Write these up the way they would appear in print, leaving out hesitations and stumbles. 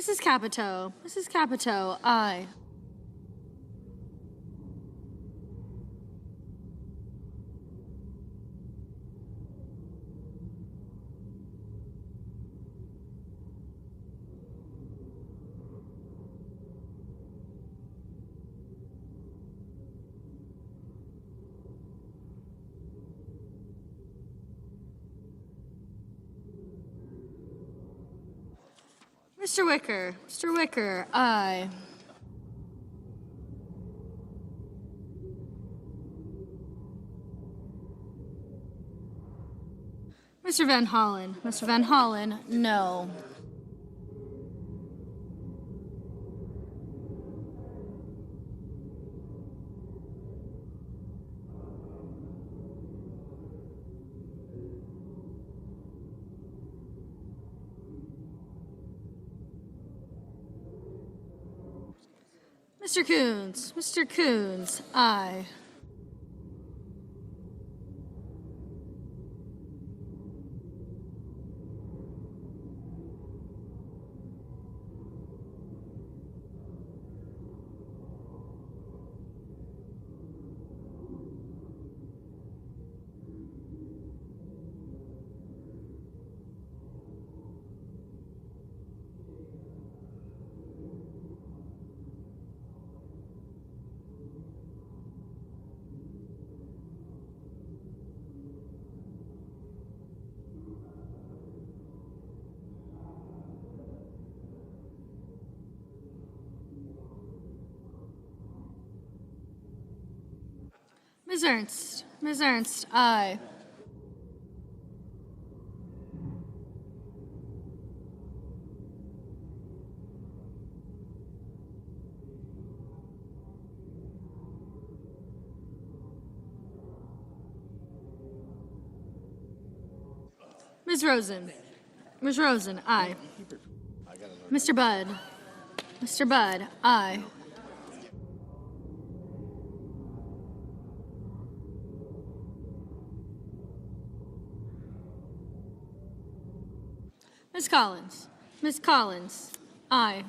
Mrs. Capito, aye. Mr. Wicker, aye. Mr. Van Hollen, no. Mr. Coons, aye. Ms. Ernst, aye. Ms. Rosen, aye. Mr. Budd, aye. Ms. Collins, aye.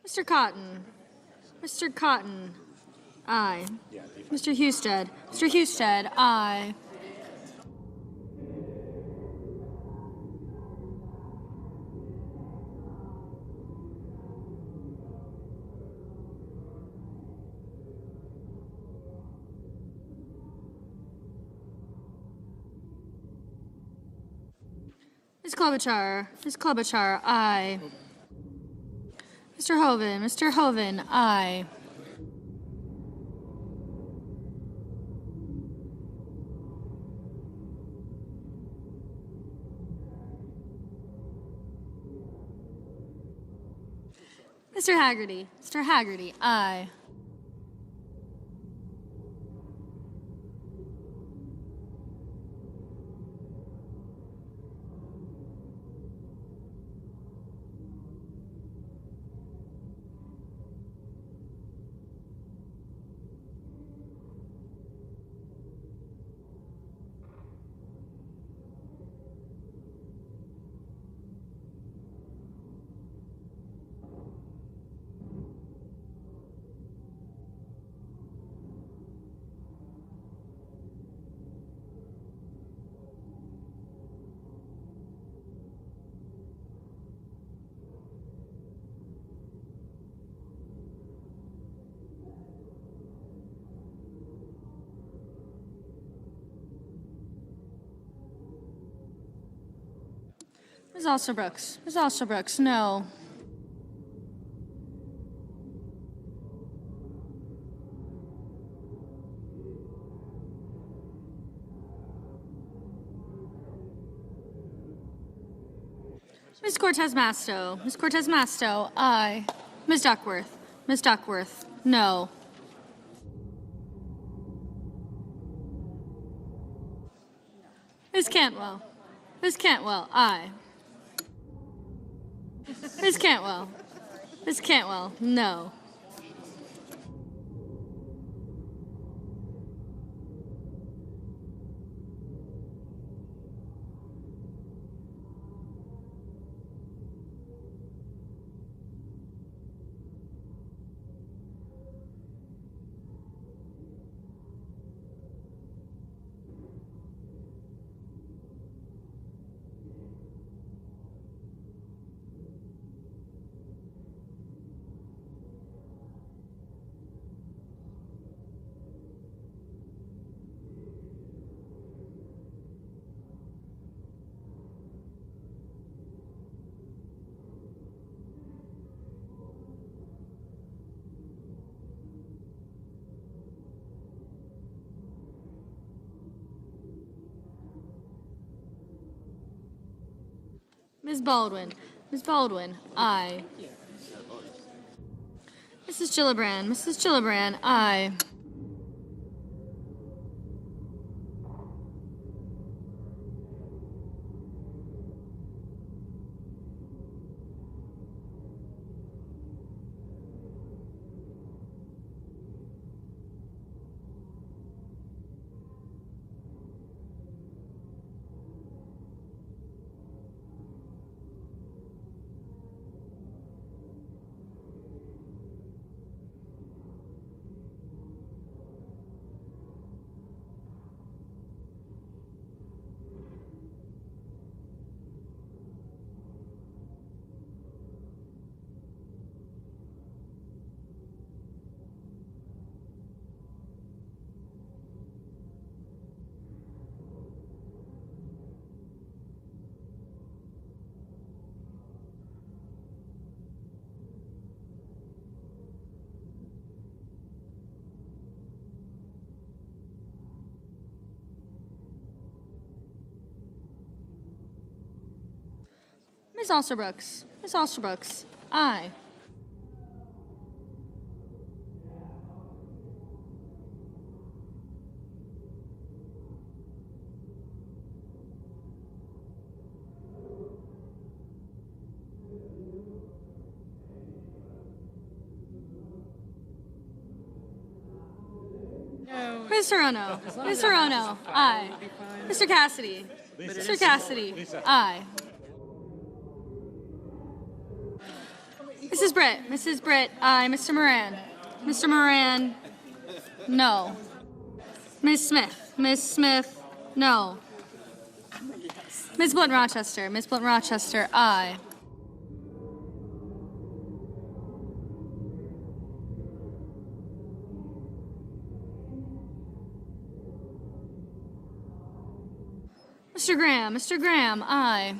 Mr. Cotton, aye. Mr. Husted, aye. Ms. Klobuchar, aye. Mr. Hoven, aye. Mr. Haggerty, aye. Ms. Alsterbrooks, no. Ms. Cortez Masto, aye. Ms. Duckworth, no. Ms. Cantwell, aye. Ms. Cantwell. Ms. Cantwell, no. Ms. Baldwin. Ms. Baldwin, aye. Mrs. Gillibrand. Mrs. Gillibrand, aye. Ms. Alsterbrooks. Ms. Alsterbrooks, aye. Mr. Ono. Mr. Ono, aye. Mr. Cassidy. Mr. Cassidy, aye. Mrs. Britt. Mrs. Britt, aye. Mr. Moran. Mr. Moran, no. Ms. Smith. Ms. Smith, no. Ms. Blunt Rochester. Ms. Blunt Rochester, aye. Mr. Graham. Mr. Graham, aye.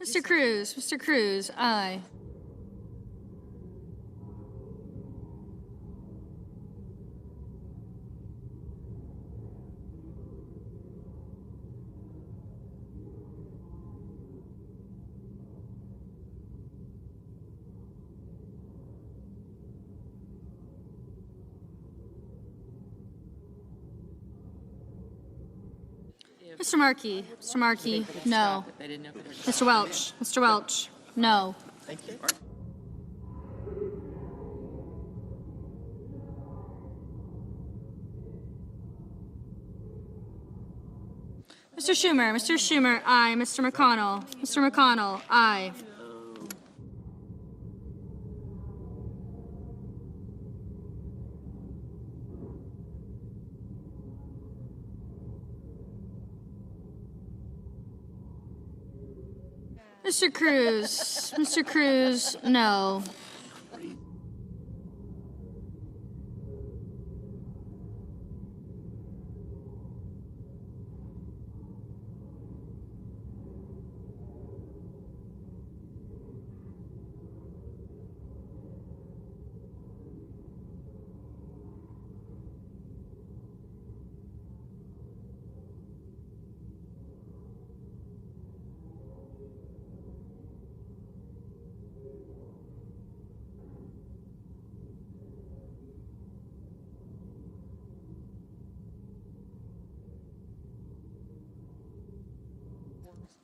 Mr. Cruz. Mr. Cruz, aye. Mr. Markey. Mr. Markey, no. Mr. Welch. Mr. Welch, no. Thank you. Mr. Schumer, aye. Mr. McConnell, aye. Mr. Cruz, no.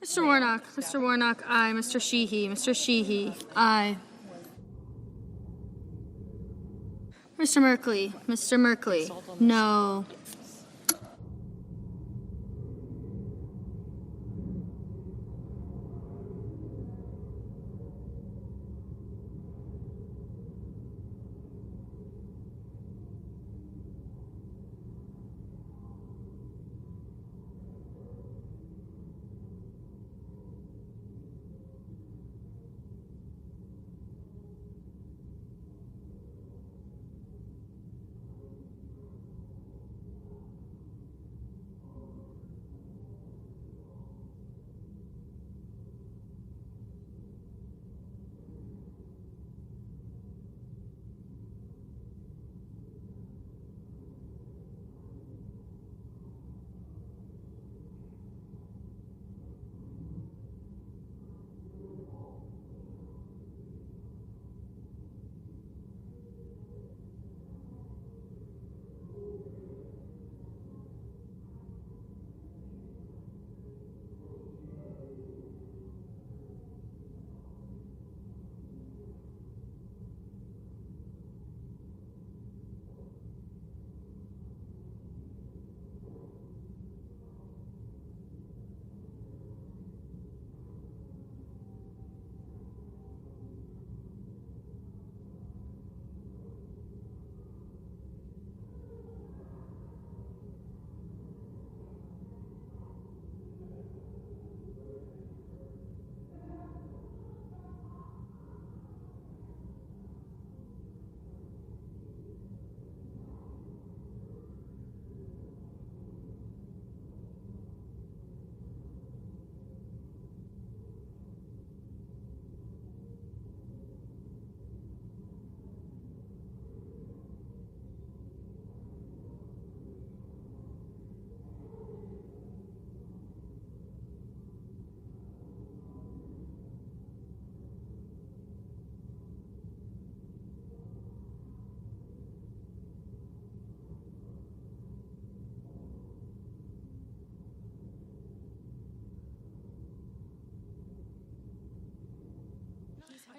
Mr. Warnock, aye. Mr. Sheehy, aye. Mr. Merkley, no.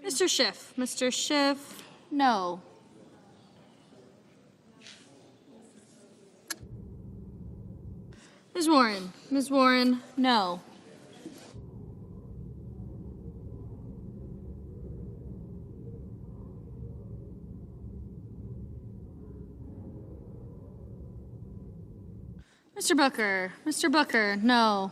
Mr. Schiff, no. Ms. Warren, no. Mr. Booker, no.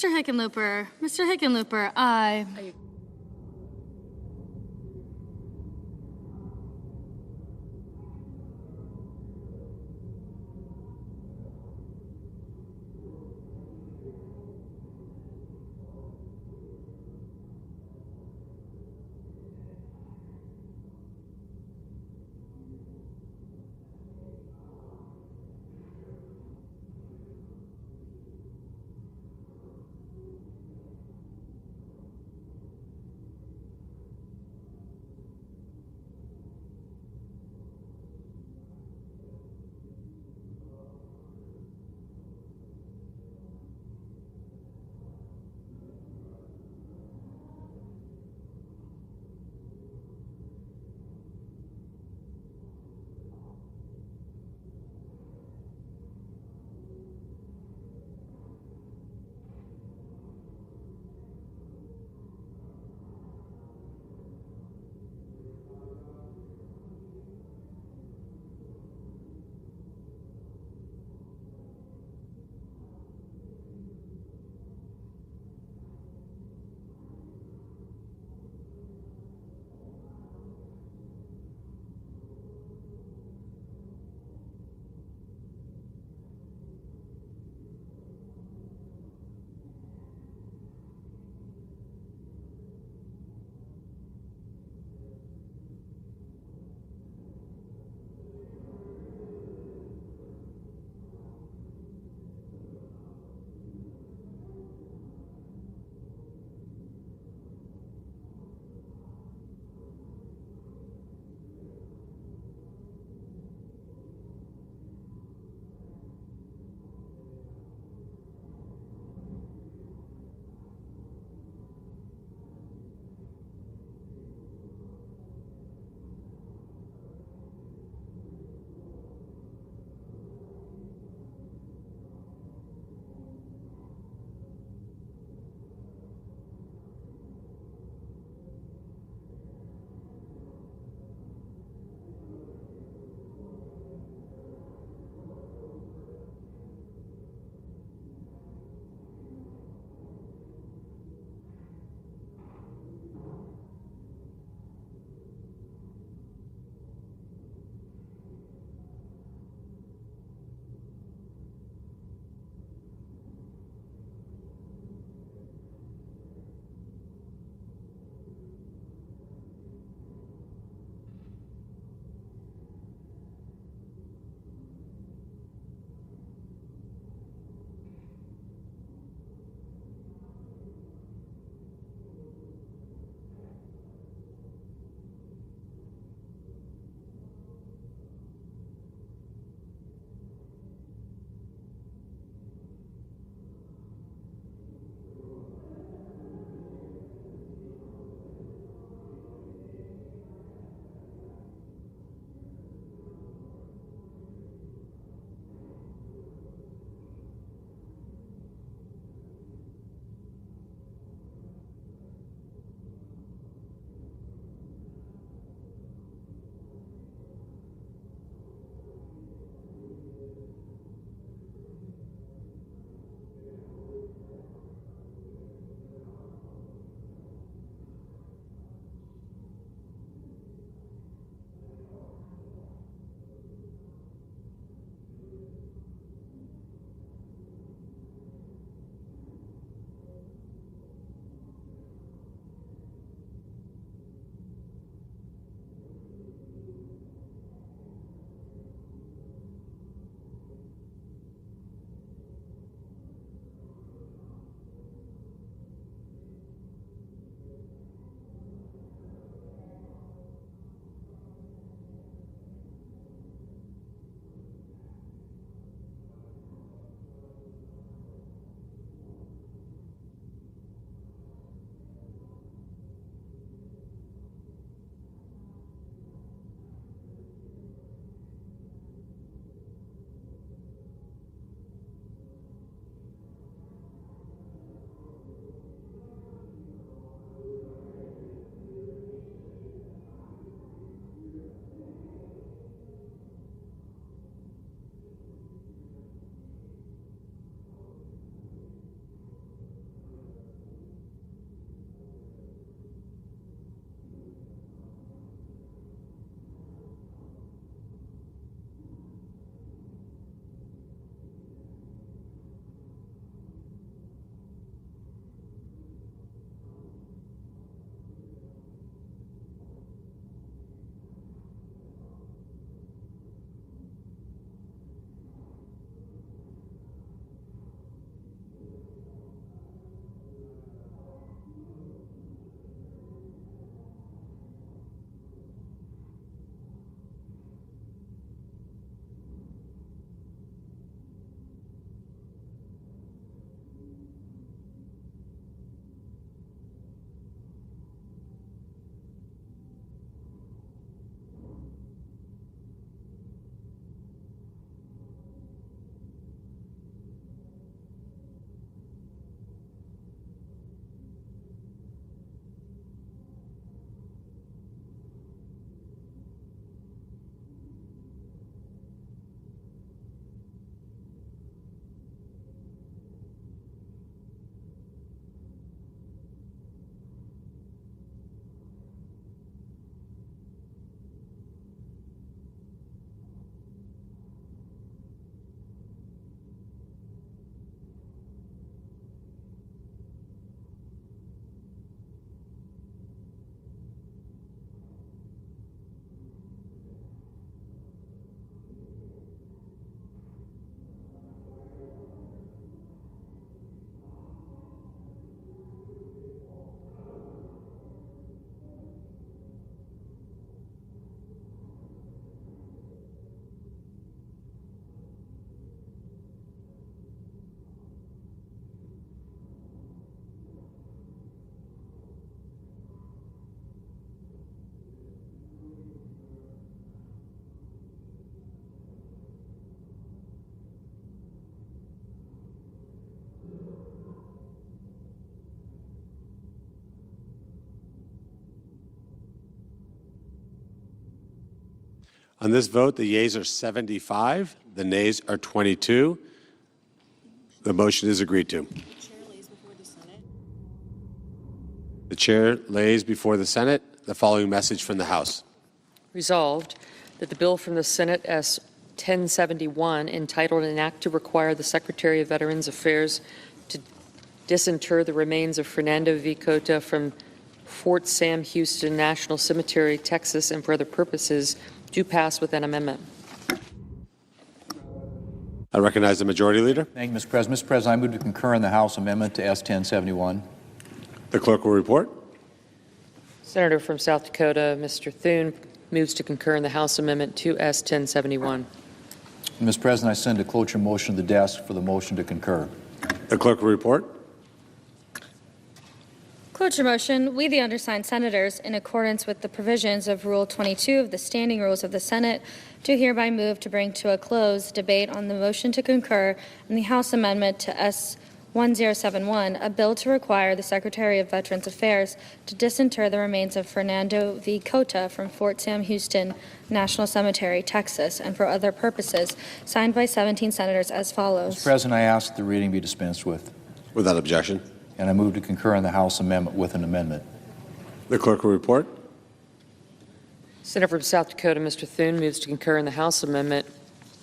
Mr. Hickenlooper. Mr. Hickenlooper, aye. On this vote, the yeas are 75, the nays are 22. The motion is agreed to. The chair lays before the Senate the following message from the House. Resolved that the bill from the Senate S. 1071, entitled An Act to Require the Secretary of Veterans Affairs to disinter the remains of Fernando V. Cota from Fort Sam Houston National Cemetery, Texas, and for other purposes, do pass with an amendment. I recognize the Majority Leader. Thank you, Mr. President. Mr. President, I move to concur in the House amendment to S. 1071. The clerk will report. Senator from South Dakota, Mr. Thune, moves to concur in the House amendment to S. 1071. Mr. President, I send a cloture motion to the desk for the motion to concur. The clerk will report. Cloture motion, we, the undersigned senators, in accordance with the provisions of Rule 22 of the Standing Rules of the Senate, do hereby move to bring to a close debate on the motion to concur in the House amendment to S. 1071, a bill to require the Secretary of Veterans Affairs to disinter the remains of Fernando V. Cota from Fort Sam Houston National Cemetery, Texas, and for other purposes, signed by 17 senators as follows. Mr. President, I ask that the reading be dispensed with. Without objection. And I move to concur in the House amendment with an amendment. The clerk will report. Senator from South Dakota, Mr. Thune, moves to concur in the House amendment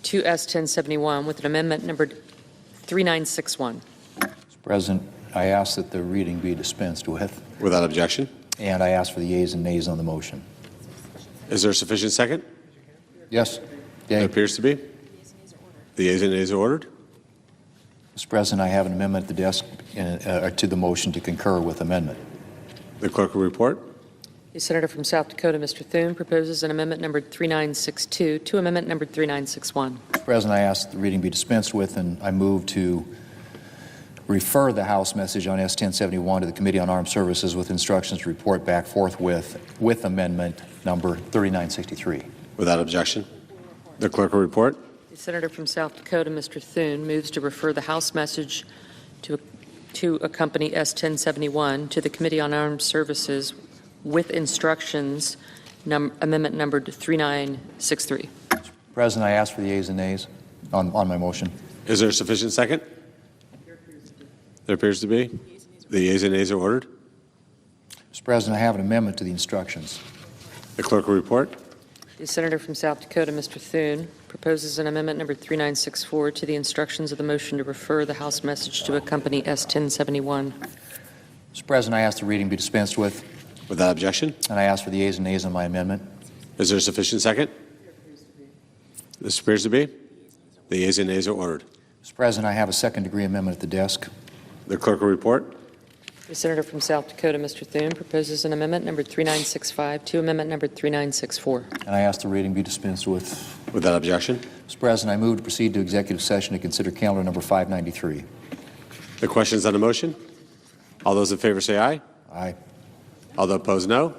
to S. 1071 with an amendment numbered 3961. Mr. President, I ask that the reading be dispensed with. Without objection. And I ask for the yeas and nays on the motion. Is there a sufficient second? Yes. It appears to be. The yeas and nays are ordered. Mr. President, I have an amendment at the desk to the motion to concur with amendment. The clerk will report. The Senator from South Dakota, Mr. Thune, proposes an amendment numbered 3962 to amendment numbered 3961. Mr. President, I ask that the reading be dispensed with, and I move to refer the House message on S. 1071 to the Committee on Armed Services with instructions to report back forthwith with amendment number 3963. Without objection. The clerk will report. The Senator from South Dakota, Mr. Thune, moves to refer the House message to accompany S. 1071 to the Committee on Armed Services with instructions, amendment numbered 3963. Mr. President, I ask for the yeas and nays on my motion. Is there a sufficient second? There appears to be. The yeas and nays are ordered. Mr. President, I have an amendment to the instructions. The clerk will report. The Senator from South Dakota, Mr. Thune, proposes an amendment number 3964 to the instructions of the motion to refer the House message to accompany S. 1071. Mr. President, I ask the reading be dispensed with. Without objection. And I ask for the yeas and nays on my amendment. Is there a sufficient second? This appears to be. The yeas and nays are ordered. Mr. President, I have a second-degree amendment at the desk. The clerk will report. The Senator from South Dakota, Mr. Thune, proposes an amendment number 3965 to amendment number 3964. And I ask the reading be dispensed with. Without objection. Mr. President, I move to proceed to executive session to consider calendar number 593. The questions on the motion? All those in favor say aye. Aye. All those opposed, no.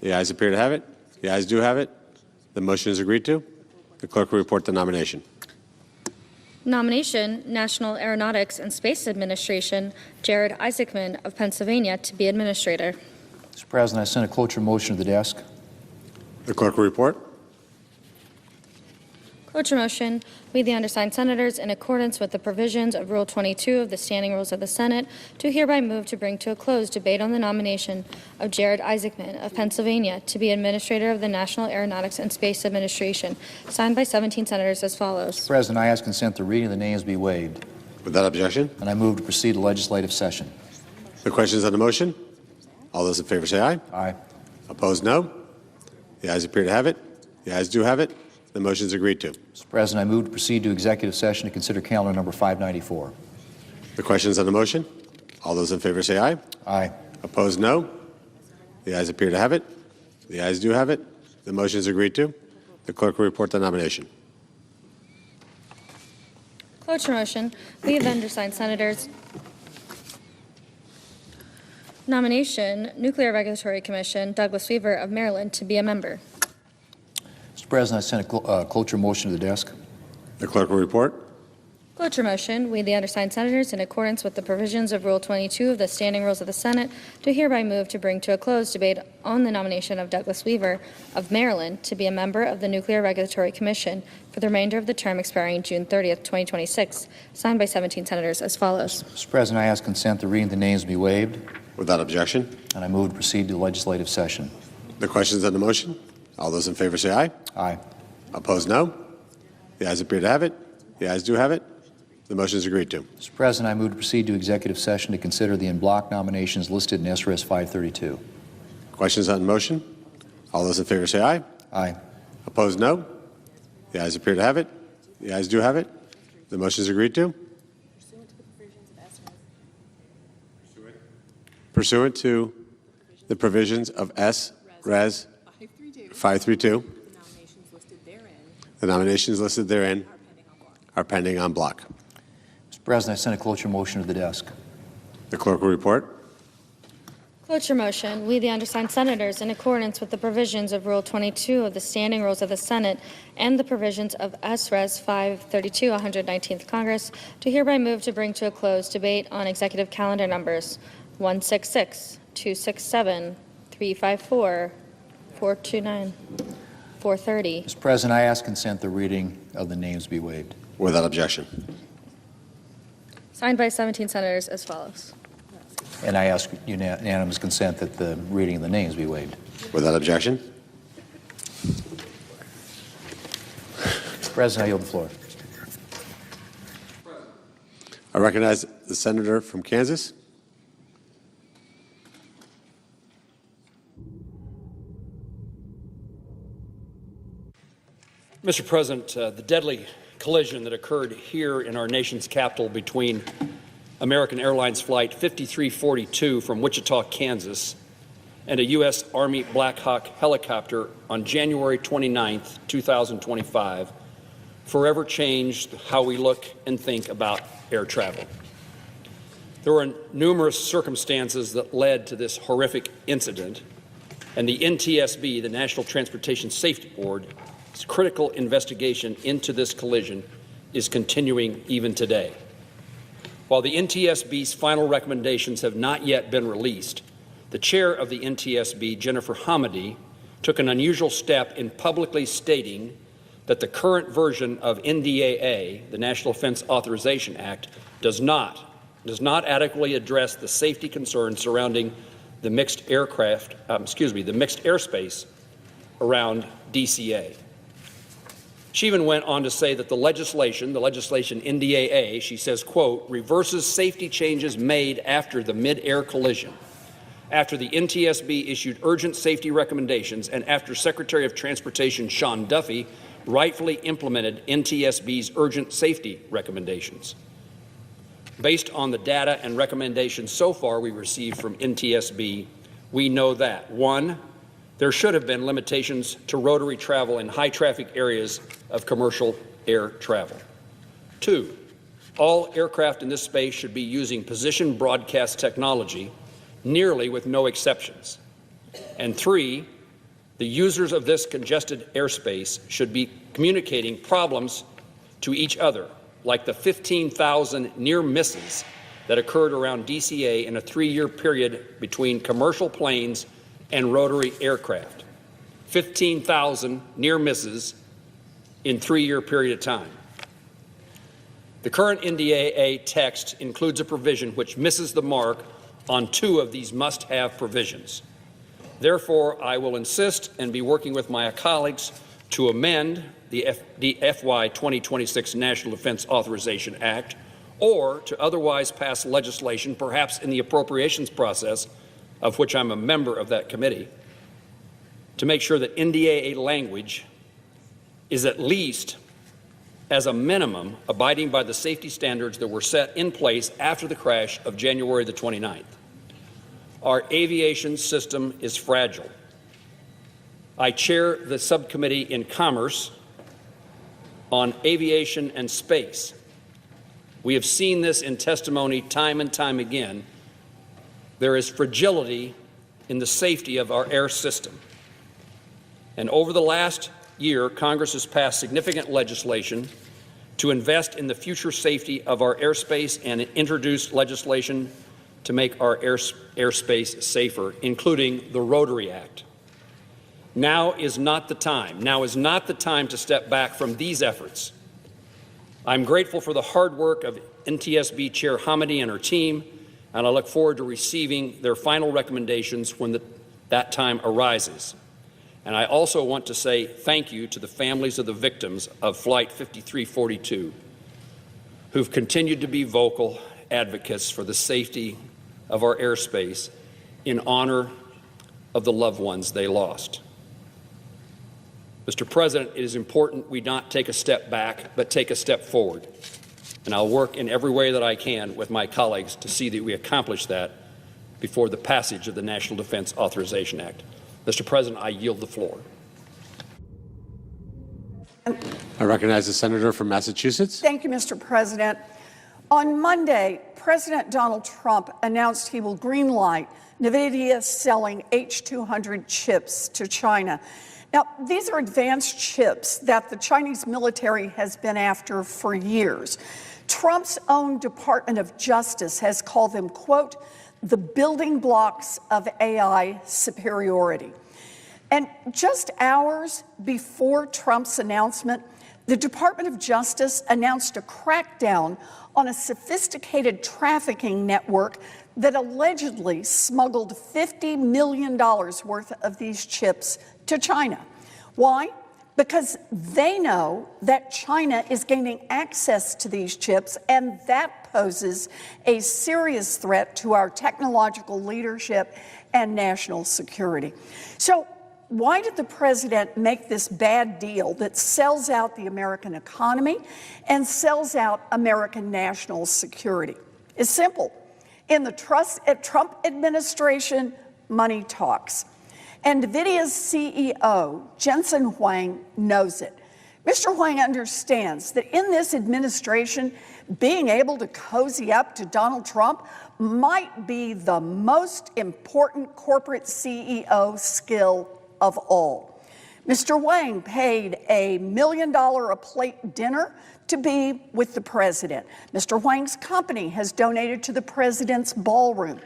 The ayes appear to have it. The ayes do have it. The motion is agreed to. The clerk will report the nomination. Nomination, National Aeronautics and Space Administration, Jared Isaacman of Pennsylvania to be Administrator. Mr. President, I send a cloture motion to the desk. The clerk will report. Cloture motion, we, the undersigned senators, in accordance with the provisions of Rule 22 of the Standing Rules of the Senate, do hereby move to bring to a close debate on the nomination of Jared Isaacman of Pennsylvania to be Administrator of the National Aeronautics and Space Administration, signed by 17 senators as follows. Mr. President, I ask consent the reading of the names be waived. Without objection. And I move to proceed to legislative session. The questions on the motion? All those in favor say aye. Aye. Opposed, no. The ayes appear to have it. The ayes do have it. The motion is agreed to. Mr. President, I move to proceed to executive session to consider calendar number 594. The questions on the motion? All those in favor say aye. Aye. Opposed, no. The ayes appear to have it. The ayes do have it. The motion is agreed to. The clerk will report the nomination. Cloture motion, we, the undersigned senators, nomination, Nuclear Regulatory Commission, Douglas Weaver of Maryland to be a member. Mr. President, I send a cloture motion to the desk. The clerk will report. Cloture motion, we, the undersigned senators, in accordance with the provisions of Rule 22 of the Standing Rules of the Senate, do hereby move to bring to a close debate on the nomination of Douglas Weaver of Maryland to be a member of the Nuclear Regulatory Commission for the remainder of the term expiring June 30th, 2026, signed by 17 senators as follows. Mr. President, I ask consent the reading of the names be waived, Without objection. and I move to proceed to legislative session. The questions on the motion? All those in favor say aye. Aye. Opposed, no. The ayes appear to have it. The ayes do have it. The motion is agreed to. Mr. President, I move to proceed to executive session to consider the en-bloc nominations listed in SRS 532. Questions on the motion? All those in favor say aye. Aye. Opposed, no. The ayes appear to have it. The ayes do have it. The motion is agreed to. Pursuant to the provisions of S-Res 532, the nominations listed therein are pending en bloc. Mr. President, I send a cloture motion to the desk. The clerk will report. Cloture motion, we, the undersigned senators, in accordance with the provisions of Rule 22 of the Standing Rules of the Senate and the provisions of S-Res 532, 119th Congress, do hereby move to bring to a close debate on executive calendar numbers 166, 267, 354, 429, 430. Mr. President, I ask consent the reading of the names be waived. Without objection. Signed by 17 senators as follows. And I ask unanimous consent that the reading of the names be waived. Without objection. Mr. President, I yield the floor. I recognize the senator from Kansas. Mr. President, the deadly collision that occurred here in our nation's capital between American Airlines Flight 5342 from Wichita, Kansas, and a U.S. Army Black Hawk helicopter on January 29, 2025, forever changed how we look and think about air travel. There were numerous circumstances that led to this horrific incident, and the NTSB, the National Transportation Safety Board's critical investigation into this collision is continuing even today. While the NTSB's final recommendations have not yet been released, the chair of the NTSB, Jennifer Hamady, took an unusual step in publicly stating that the current version of NDAA, the National Defense Authorization Act, does not adequately address the safety concerns surrounding the mixed airspace around DCA. She even went on to say that the legislation NDAA, she says, quote, reverses safety changes made after the mid-air collision, after the NTSB issued urgent safety recommendations, and after Secretary of Transportation Sean Duffy rightfully implemented NTSB's urgent safety recommendations. Based on the data and recommendations so far we received from NTSB, we know that, 1, there should have been limitations to rotary travel in high-traffic areas of commercial air travel. 2, all aircraft in this space should be using position broadcast technology, nearly with no exceptions. And 3, the users of this congested airspace should be communicating problems to each other, like the 15,000 near misses that occurred around DCA in a 3-year period between commercial planes and rotary aircraft. 15,000 near misses in 3-year period of time. The current NDAA text includes a provision which misses the mark on 2 of these must-have provisions. Therefore, I will insist and be working with my colleagues to amend the FY 2026 National Defense Authorization Act, or to otherwise pass legislation, perhaps in the appropriations process, of which I'm a member of that committee, to make sure that NDAA language is at least, as a minimum, abiding by the safety standards that were set in place after the crash of January the 29th. Our aviation system is fragile. I chair the subcommittee in Commerce on aviation and space. We have seen this in testimony time and time again. There is fragility in the safety of our air system. And over the last year, Congress has passed significant legislation to invest in the future safety of our airspace and introduce legislation to make our airspace safer, including the Rotary Act. Now is not the time. Now is not the time to step back from these efforts. I'm grateful for the hard work of NTSB Chair Hamidi and her team, and I look forward to receiving their final recommendations when that time arises. And I also want to say thank you to the families of the victims of Flight 5342, who've continued to be vocal advocates for the safety of our airspace in honor of the loved ones they lost. Mr. President, it is important we not take a step back, but take a step forward. And I'll work in every way that I can with my colleagues to see that we accomplish that before the passage of the National Defense Authorization Act. Mr. President, I yield the floor. I recognize the senator from Massachusetts. Thank you, Mr. President. On Monday, President Donald Trump announced he will greenlight NVIDIA selling H200 chips to China. Now, these are advanced chips that the Chinese military has been after for years. Trump's own Department of Justice has called them, quote, the building blocks of AI superiority. And just hours before Trump's announcement, the Department of Justice announced a crackdown on a sophisticated trafficking network that allegedly smuggled $50 million worth of these chips to China. Why? Because they know that China is gaining access to these chips, and that poses a serious threat to our technological leadership and national security. So why did the president make this bad deal that sells out the American economy and sells out American national security? It's simple. In the Trump administration, money talks. And NVIDIA's CEO, Jensen Huang, knows it. Mr. Huang understands that in this administration, being able to cozy up to Donald Trump might be the most important corporate CEO skill of all. Mr. Wang paid a $1 million a plate dinner to be with the president. Mr. Wang's company has donated to the president's ballroom.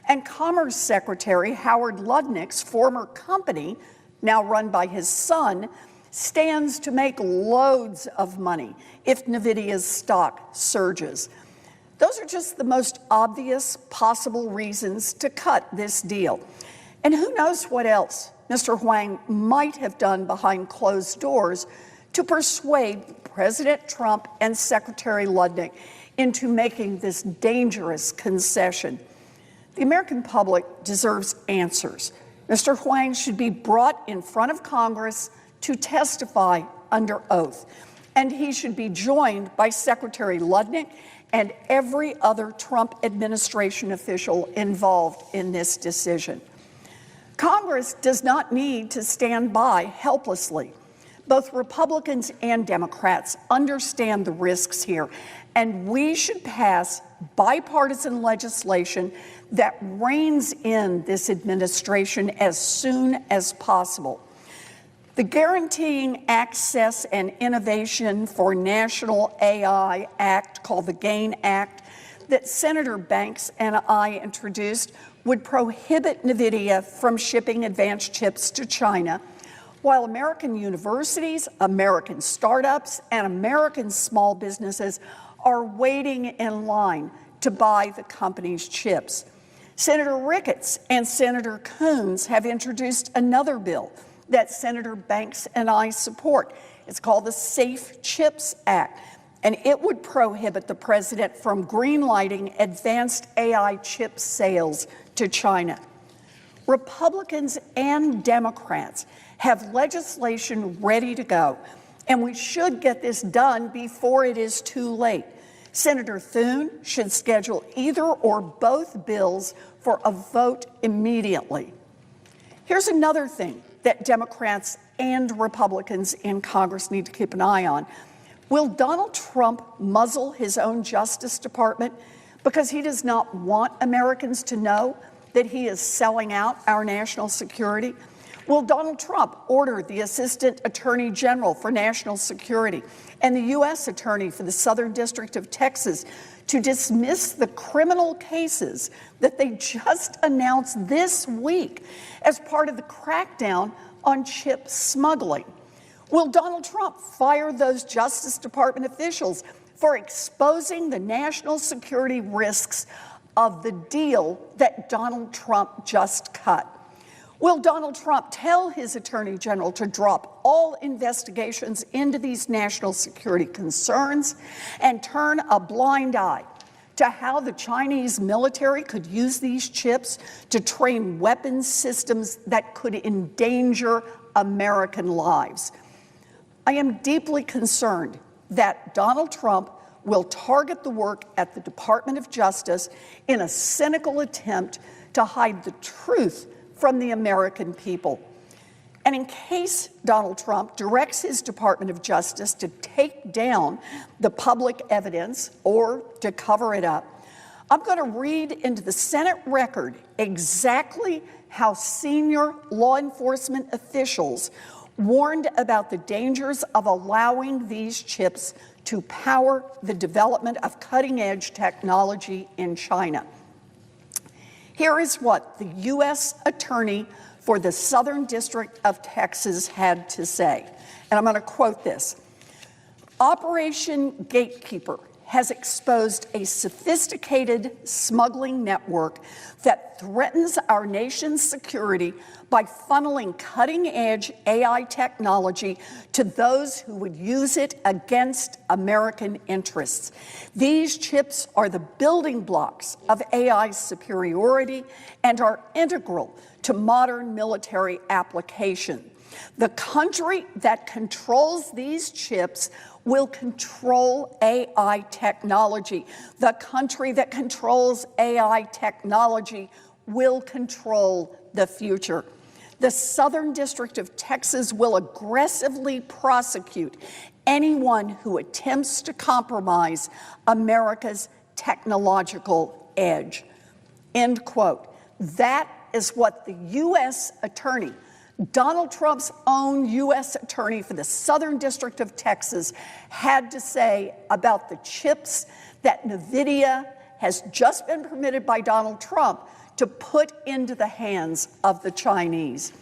And Commerce Secretary Howard Lutnick's former company, now run by his son, stands to make loads of money if NVIDIA's stock surges. Those are just the most obvious possible reasons to cut this deal. And who knows what else Mr. Huang might have done behind closed doors to persuade President Trump and Secretary Lutnick into making this dangerous concession. The American public deserves answers. Mr. Huang should be brought in front of Congress to testify under oath, and he should be joined by Secretary Lutnick and every other Trump administration official involved in this decision. Congress does not need to stand by helplessly. Both Republicans and Democrats understand the risks here, and we should pass bipartisan legislation that reins in this administration as soon as possible. The Guaranteeing Access and Innovation for National AI Act, called the GAIN Act, that Senator Banks and I introduced would prohibit NVIDIA from shipping advanced chips to China, while American universities, American startups, and American small businesses are waiting in line to buy the company's chips. Senator Ricketts and Senator Coons have introduced another bill that Senator Banks and I support. It's called the Safe Chips Act, and it would prohibit the president from greenlighting advanced AI chip sales to China. Republicans and Democrats have legislation ready to go, and we should get this done before it is too late. Senator Thune should schedule either or both bills for a vote immediately. Here's another thing that Democrats and Republicans in Congress need to keep an eye on. Will Donald Trump muzzle his own Justice Department because he does not want Americans to know that he is selling out our national security? Will Donald Trump order the Assistant Attorney General for National Security and the U.S. Attorney for the Southern District of Texas to dismiss the criminal cases that they just announced this week as part of the crackdown on chip smuggling? Will Donald Trump fire those Justice Department officials for exposing the national security risks of the deal that Donald Trump just cut? Will Donald Trump tell his Attorney General to drop all investigations into these national security concerns and turn a blind eye to how the Chinese military could use these chips to train weapons systems that could endanger American lives? I am deeply concerned that Donald Trump will target the work at the Department of Justice in a cynical attempt to hide the truth from the American people. And in case Donald Trump directs his Department of Justice to take down the public evidence or to cover it up, I'm going to read into the Senate record exactly how senior law enforcement officials warned about the dangers of allowing these chips to power the development of cutting-edge technology in China. Here is what the U.S. Attorney for the Southern District of Texas had to say, and I'm going to quote this. Operation Gatekeeper has exposed a sophisticated smuggling network that threatens our nation's security by funneling cutting-edge AI technology to those who would use it against American interests. These chips are the building blocks of AI's superiority and are integral to modern military application. The country that controls these chips will control AI technology. The country that controls AI technology will control the future. The Southern District of Texas will aggressively prosecute anyone who attempts to compromise America's technological edge. End quote. That is what the U.S. Attorney, Donald Trump's own U.S. Attorney for the Southern District of Texas, had to say about the chips that NVIDIA has just been permitted by Donald Trump to put into the hands of the Chinese.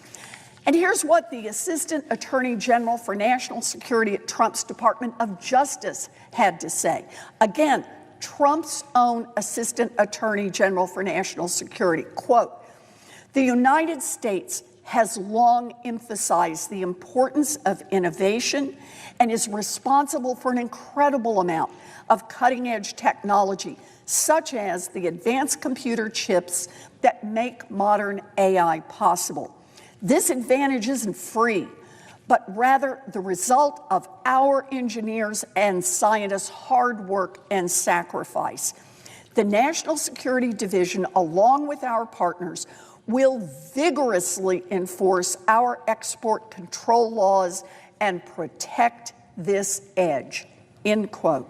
And here's what the Assistant Attorney General for National Security at Trump's Department of Justice had to say. Again, Trump's own Assistant Attorney General for National Security, quote, "The United States has long emphasized the importance of innovation and is responsible for an incredible amount of cutting-edge technology, such as the advanced computer chips that make modern AI possible. This advantage isn't free, but rather the result of our engineers and scientists' hard work and sacrifice. The National Security Division, along with our partners, will vigorously enforce our export control laws and protect this edge." End quote.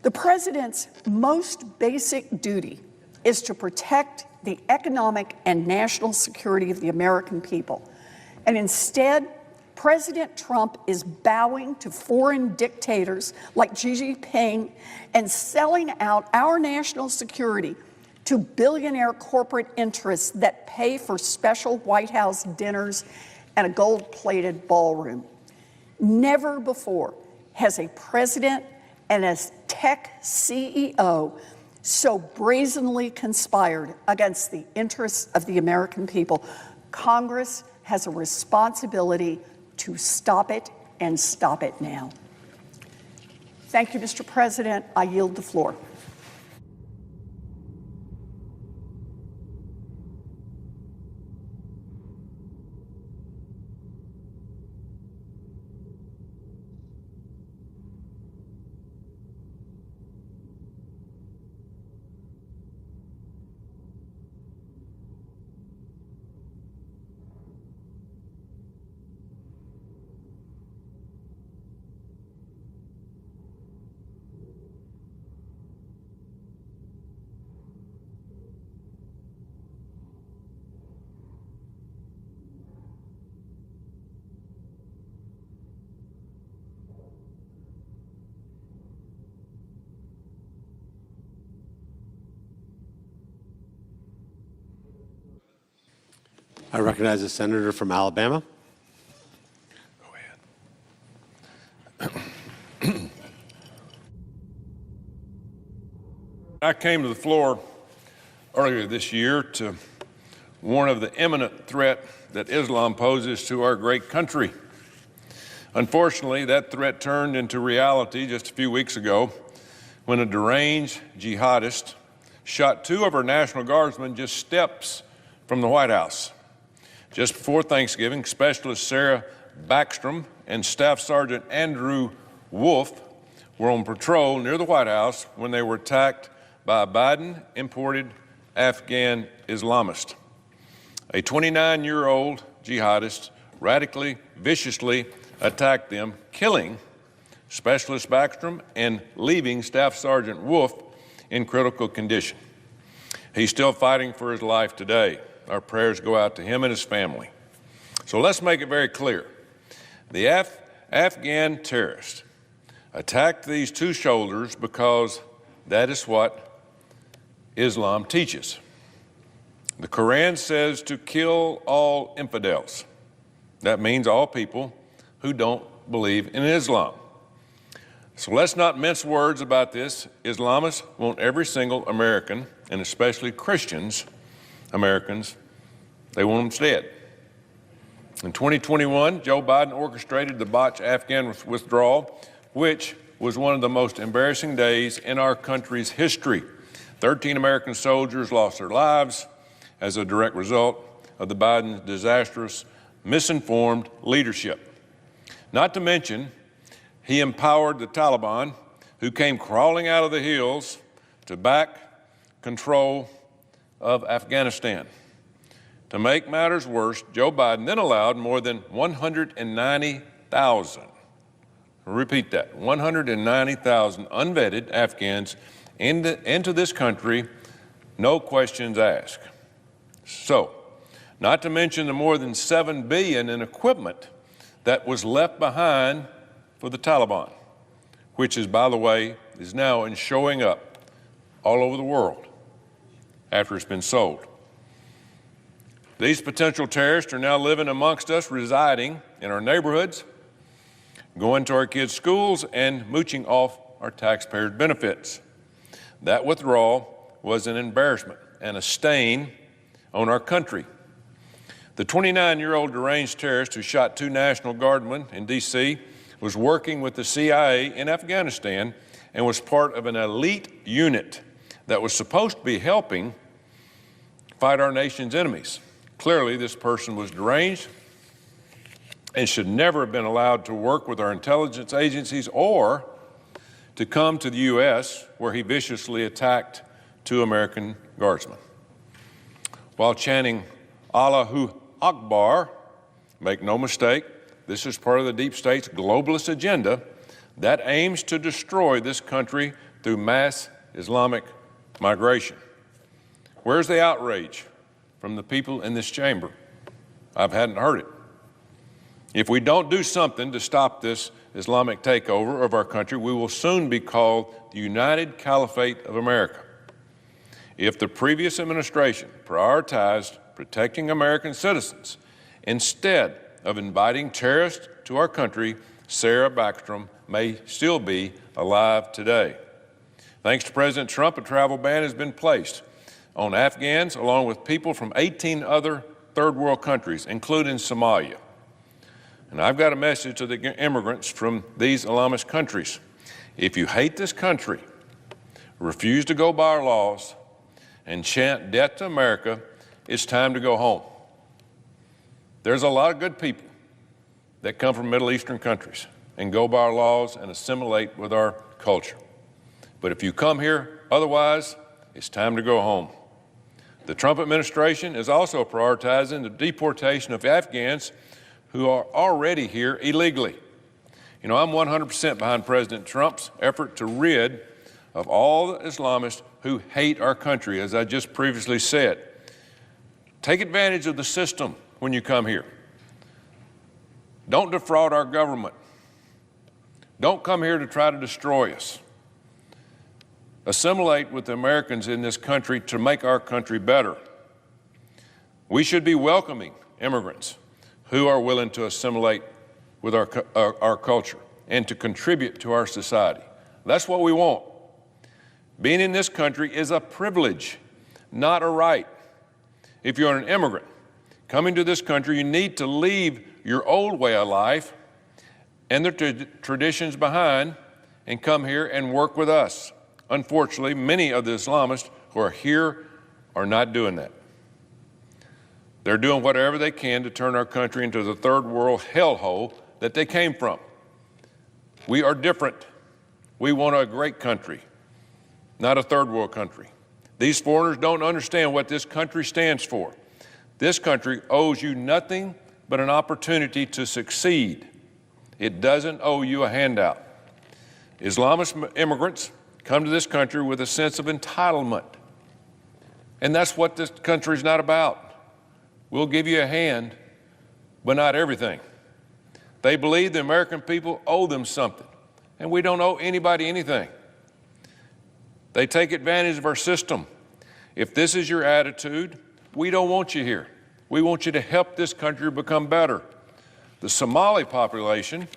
The president's most basic duty is to protect the economic and national security of the American people. And instead, President Trump is bowing to foreign dictators like Xi Jinping and selling out our national security to billionaire corporate interests that pay for special White House dinners and a gold-plated ballroom. Never before has a president and a tech CEO so brazenly conspired against the interests of the American people. Congress has a responsibility to stop it, and stop it now. Thank you, Mr. President. I yield the floor. I recognize the senator from Alabama. Go ahead. I came to the floor earlier this year to warn of the imminent threat that Islam poses to our great country. Unfortunately, that threat turned into reality just a few weeks ago when a deranged jihadist shot 2 of our National Guardsmen just steps from the White House. Just before Thanksgiving, Specialist Sarah Backstrom and Staff Sergeant Andrew Wolf were on patrol near the White House when they were attacked by a Biden-imported Afghan Islamist. A 29-year-old jihadist radically, viciously attacked them, killing Specialist Backstrom and leaving Staff Sergeant Wolf in critical condition. He's still fighting for his life today. Our prayers go out to him and his family. So let's make it very clear. The Afghan terrorist attacked these 2 soldiers because that is what Islam teaches. The Quran says to kill all infidels. That means all people who don't believe in Islam. So let's not mince words about this. Islamists want every single American, and especially Christians, Americans, they want them dead. In 2021, Joe Biden orchestrated the botched Afghan withdrawal, which was one of the most embarrassing days in our country's history. 13 American soldiers lost their lives as a direct result of the Biden disastrous, misinformed leadership. Not to mention, he empowered the Taliban, who came crawling out of the hills to back control of Afghanistan. To make matters worse, Joe Biden then allowed more than 190,000, repeat that, 190,000 unvetted Afghans into this country, no questions asked. So, not to mention the more than $7 billion in equipment that was left behind for the Taliban, which is, by the way, is now showing up all over the world after it's been sold. These potential terrorists are now living amongst us, residing in our neighborhoods, going to our kids' schools, and mooching off our taxpayers' benefits. That withdrawal was an embarrassment and a stain on our country. The 29-year-old deranged terrorist who shot 2 National Guardsmen in D.C. was working with the CIA in Afghanistan and was part of an elite unit that was supposed to be helping fight our nation's enemies. Clearly, this person was deranged and should never have been allowed to work with our intelligence agencies or to come to the U.S., where he viciously attacked 2 American guardsmen. While chanting Allahu Akbar, make no mistake, this is part of the deep state's globalist agenda that aims to destroy this country through mass Islamic migration. Where's the outrage from the people in this chamber? I hadn't heard it. If we don't do something to stop this Islamic takeover of our country, we will soon be called the United Caliphate of America. If the previous administration prioritized protecting American citizens instead of inviting terrorists to our country, Sarah Backstrom may still be alive today. Thanks to President Trump, a travel ban has been placed on Afghans along with people from 18 other third world countries, including Somalia. And I've got a message to the immigrants from these Islamist countries. If you hate this country, refuse to go by our laws, and chant death to America, it's time to go home. There's a lot of good people that come from Middle Eastern countries and go by our laws and assimilate with our culture. But if you come here otherwise, it's time to go home. The Trump administration is also prioritizing the deportation of Afghans who are already here illegally. You know, I'm 100% behind President Trump's effort to rid of all the Islamists who hate our country, as I just previously said. Take advantage of the system when you come here. Don't defraud our government. Don't come here to try to destroy us. Assimilate with the Americans in this country to make our country better. We should be welcoming immigrants who are willing to assimilate with our culture and to contribute to our society. That's what we want. Being in this country is a privilege, not a right. If you're an immigrant coming to this country, you need to leave your old way of life and the traditions behind and come here and work with us. Unfortunately, many of the Islamists who are here are not doing that. They're doing whatever they can to turn our country into the third world hellhole that they came from. We are different. We want a great country, not a third world country. These foreigners don't understand what this country stands for. This country owes you nothing but an opportunity to succeed. It doesn't owe you a handout. Islamist immigrants come to this country with a sense of entitlement. And that's what this country is not about. We'll give you a hand, but not everything. They believe the American people owe them something, and we don't owe anybody anything. They take advantage of our system. If this is your attitude, we don't want you here. We want you to help this country become better. The Somali population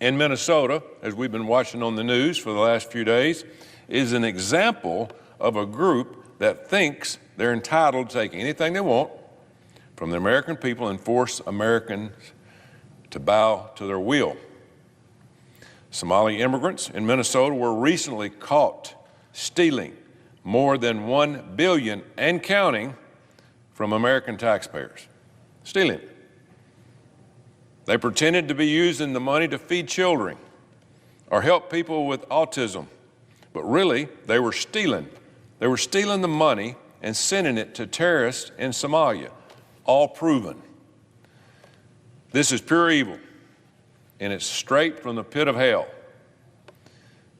in Minnesota, as we've been watching on the news for the last few days, is an example of a group that thinks they're entitled to take anything they want from the American people and force Americans to bow to their will. Somali immigrants in Minnesota were recently caught stealing more than $1 billion and counting from American taxpayers. Stealing. They pretended to be using the money to feed children or help people with autism, but really they were stealing. They were stealing the money and sending it to terrorists in Somalia, all proven. This is pure evil, and it's straight from the pit of hell.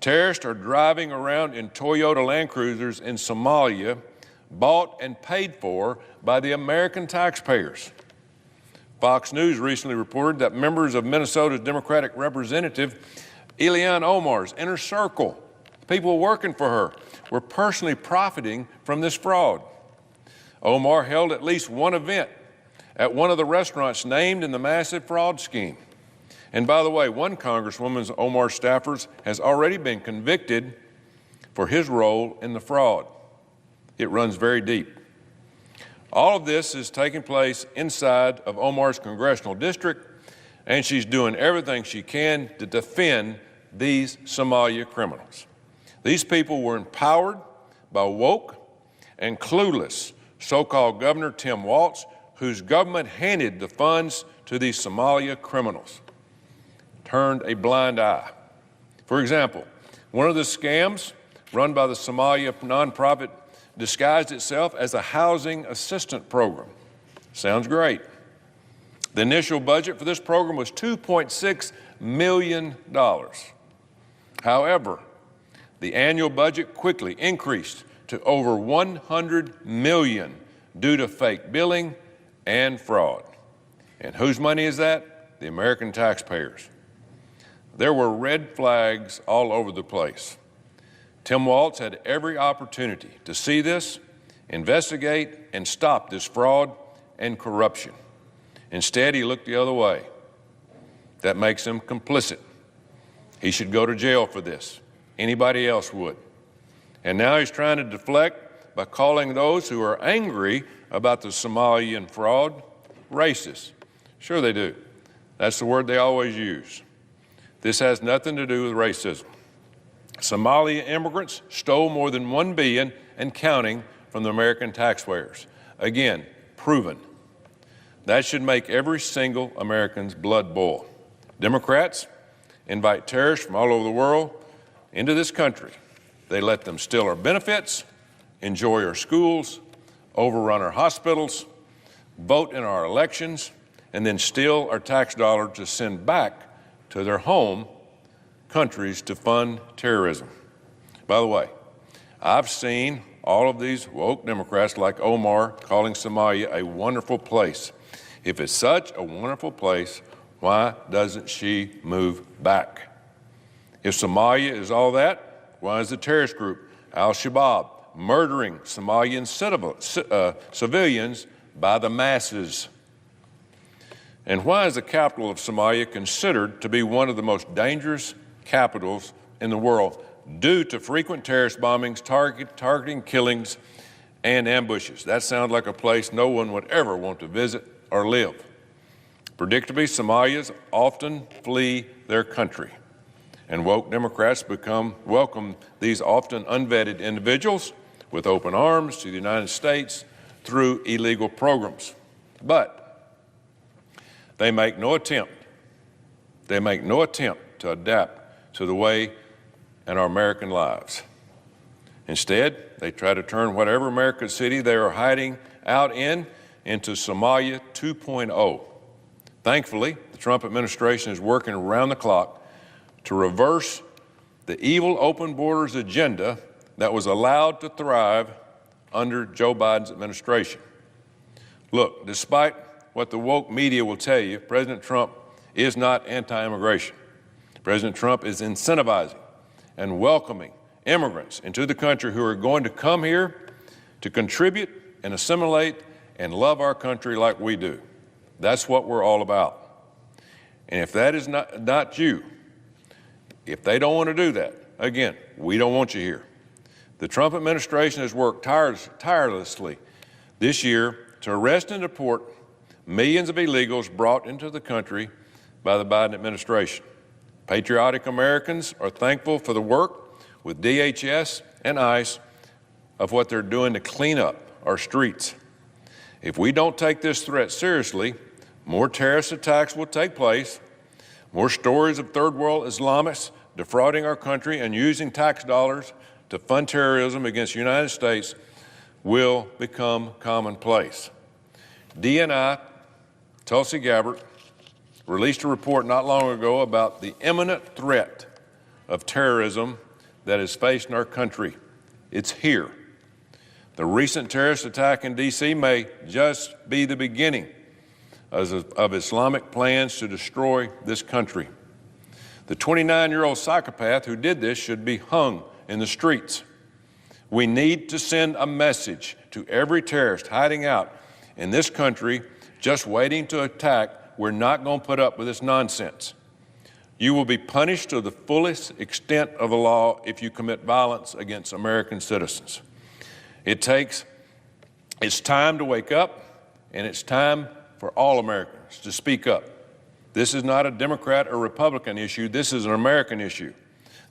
Terrorists are driving around in Toyota Land Cruisers in Somalia, bought and paid for by the American taxpayers. Fox News recently reported that members of Minnesota's Democratic Representative Ilhan Omar's inner circle, people working for her, were personally profiting from this fraud. Omar held at least one event at one of the restaurants named in the massive fraud scheme. And by the way, one Congresswoman, Omar staffers, has already been convicted for his role in the fraud. It runs very deep. All of this is taking place inside of Omar's congressional district, and she's doing everything she can to defend these Somalia criminals. These people were empowered by woke and clueless so-called Governor Tim Walz, whose government handed the funds to these Somalia criminals, turned a blind eye. For example, one of the scams run by the Somalia nonprofit disguised itself as a housing assistance program. Sounds great. The initial budget for this program was $2.6 million. However, the annual budget quickly increased to over $100 million due to fake billing and fraud. And whose money is that? The American taxpayers. There were red flags all over the place. Tim Walz had every opportunity to see this, investigate, and stop this fraud and corruption. Instead, he looked the other way. That makes him complicit. He should go to jail for this. Anybody else would. And now he's trying to deflect by calling those who are angry about the Somalian fraud racist. Sure they do. That's the word they always use. This has nothing to do with racism. Somali immigrants stole more than $1 billion and counting from the American taxpayers. Again, proven. That should make every single American's blood boil. Democrats invite terrorists from all over the world into this country. They let them steal our benefits, enjoy our schools, overrun our hospitals, vote in our elections, and then steal our tax dollars to send back to their home countries to fund terrorism. By the way, I've seen all of these woke Democrats like Omar calling Somalia a wonderful place. If it's such a wonderful place, why doesn't she move back? If Somalia is all that, why is the terrorist group Al-Shabaab murdering Somalian civilians by the masses? And why is the capital of Somalia considered to be one of the most dangerous capitals in the world due to frequent terrorist bombings, targeting killings, and ambushes? That sounds like a place no one would ever want to visit or live. Predictably, Somalians often flee their country, and woke Democrats welcome these often unvetted individuals with open arms to the United States through illegal programs. But they make no attempt to adapt to the way in our American lives. Instead, they try to turn whatever American city they are hiding out in into Somalia 2.0. Thankfully, the Trump administration is working around the clock to reverse the evil open borders agenda that was allowed to thrive under Joe Biden's administration. Look, despite what the woke media will tell you, President Trump is not anti-immigration. President Trump is incentivizing and welcoming immigrants into the country who are going to come here to contribute and assimilate and love our country like we do. That's what we're all about. And if that is not you, if they don't want to do that, again, we don't want you here. The Trump administration has worked tirelessly this year to arrest and deport millions of illegals brought into the country by the Biden administration. Patriotic Americans are thankful for the work with DHS and ICE of what they're doing to clean up our streets. If we don't take this threat seriously, more terrorist attacks will take place, more stories of third world Islamists defrauding our country and using tax dollars to fund terrorism against the United States will become commonplace. DNI, Tulsi Gabbard, released a report not long ago about the imminent threat of terrorism that is facing our country. It's here. The recent terrorist attack in D.C. may just be the beginning of Islamic plans to destroy this country. The 29-year-old psychopath who did this should be hung in the streets. We need to send a message to every terrorist hiding out in this country just waiting to attack. We're not going to put up with this nonsense. You will be punished to the fullest extent of the law if you commit violence against American citizens. It's time to wake up, and it's time for all Americans to speak up. This is not a Democrat or Republican issue. This is an American issue.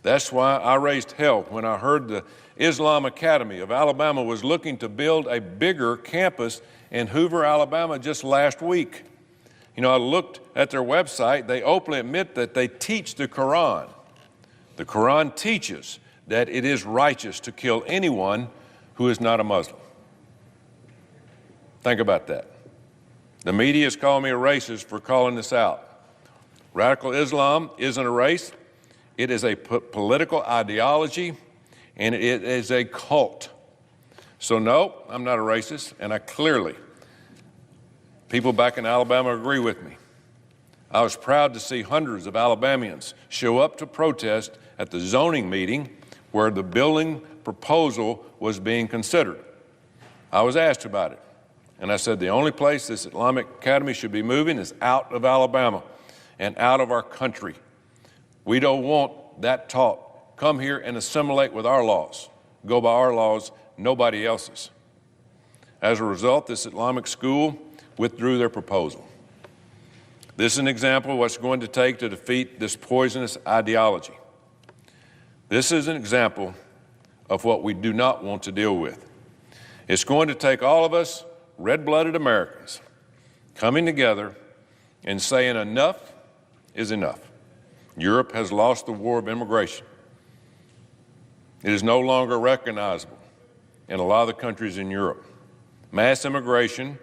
That's why I raised hell when I heard the Islam Academy of Alabama was looking to build a bigger campus in Hoover, Alabama just last week. You know, I looked at their website. They openly admit that they teach the Quran. The Quran teaches that it is righteous to kill anyone who is not a Muslim. Think about that. The media is calling me a racist for calling this out. Radical Islam isn't a race. It is a political ideology, and it is a cult. So no, I'm not a racist, and people back in Alabama agree with me. I was proud to see hundreds of Alabamians show up to protest at the zoning meeting where the building proposal was being considered. I was asked about it, and I said the only place this Islamic Academy should be moving is out of Alabama and out of our country. We don't want that taught. Come here and assimilate with our laws. Go by our laws, nobody else's. As a result, this Islamic school withdrew their proposal. This is an example of what's going to take to defeat this poisonous ideology. This is an example of what we do not want to deal with. It's going to take all of us, red-blooded Americans, coming together and saying enough is enough. Europe has lost the war of immigration. It is no longer recognizable in a lot of the countries in Europe. Mass immigration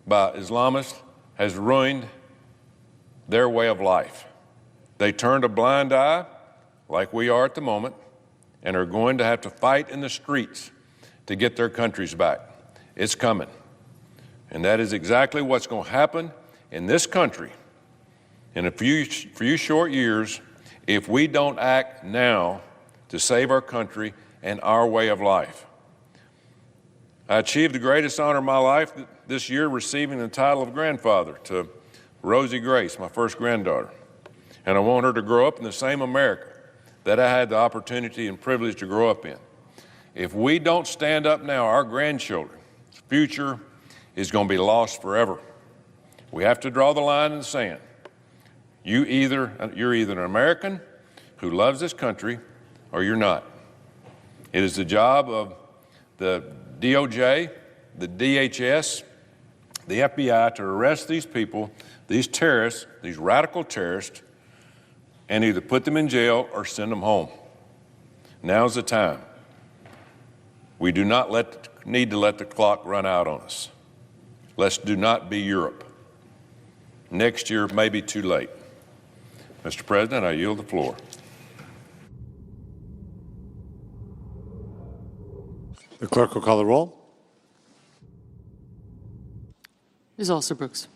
by Islamists has ruined their way of life. They turned a blind eye, like we are at the moment, and are going to have to fight in the streets to get their countries back. It's coming. And that is exactly what's going to happen in this country in a few short years if we don't act now to save our country and our way of life. I achieved the greatest honor of my life this year, receiving the title of grandfather to Rosie Grace, my first granddaughter, and I want her to grow up in the same America that I had the opportunity and privilege to grow up in. If we don't stand up now, our grandchildren's future is going to be lost forever. We have to draw the line in the sand. You're either an American who loves this country or you're not. It is the job of the DOJ, the DHS, the FBI to arrest these people, these terrorists, these radical terrorists, and either put them in jail or send them home. Now's the time. We do not need to let the clock run out on us. Let's do not be Europe. Next year may be too late. Mr. President, I yield the floor. The clerk will call the roll. Ms. Alsterbrooks.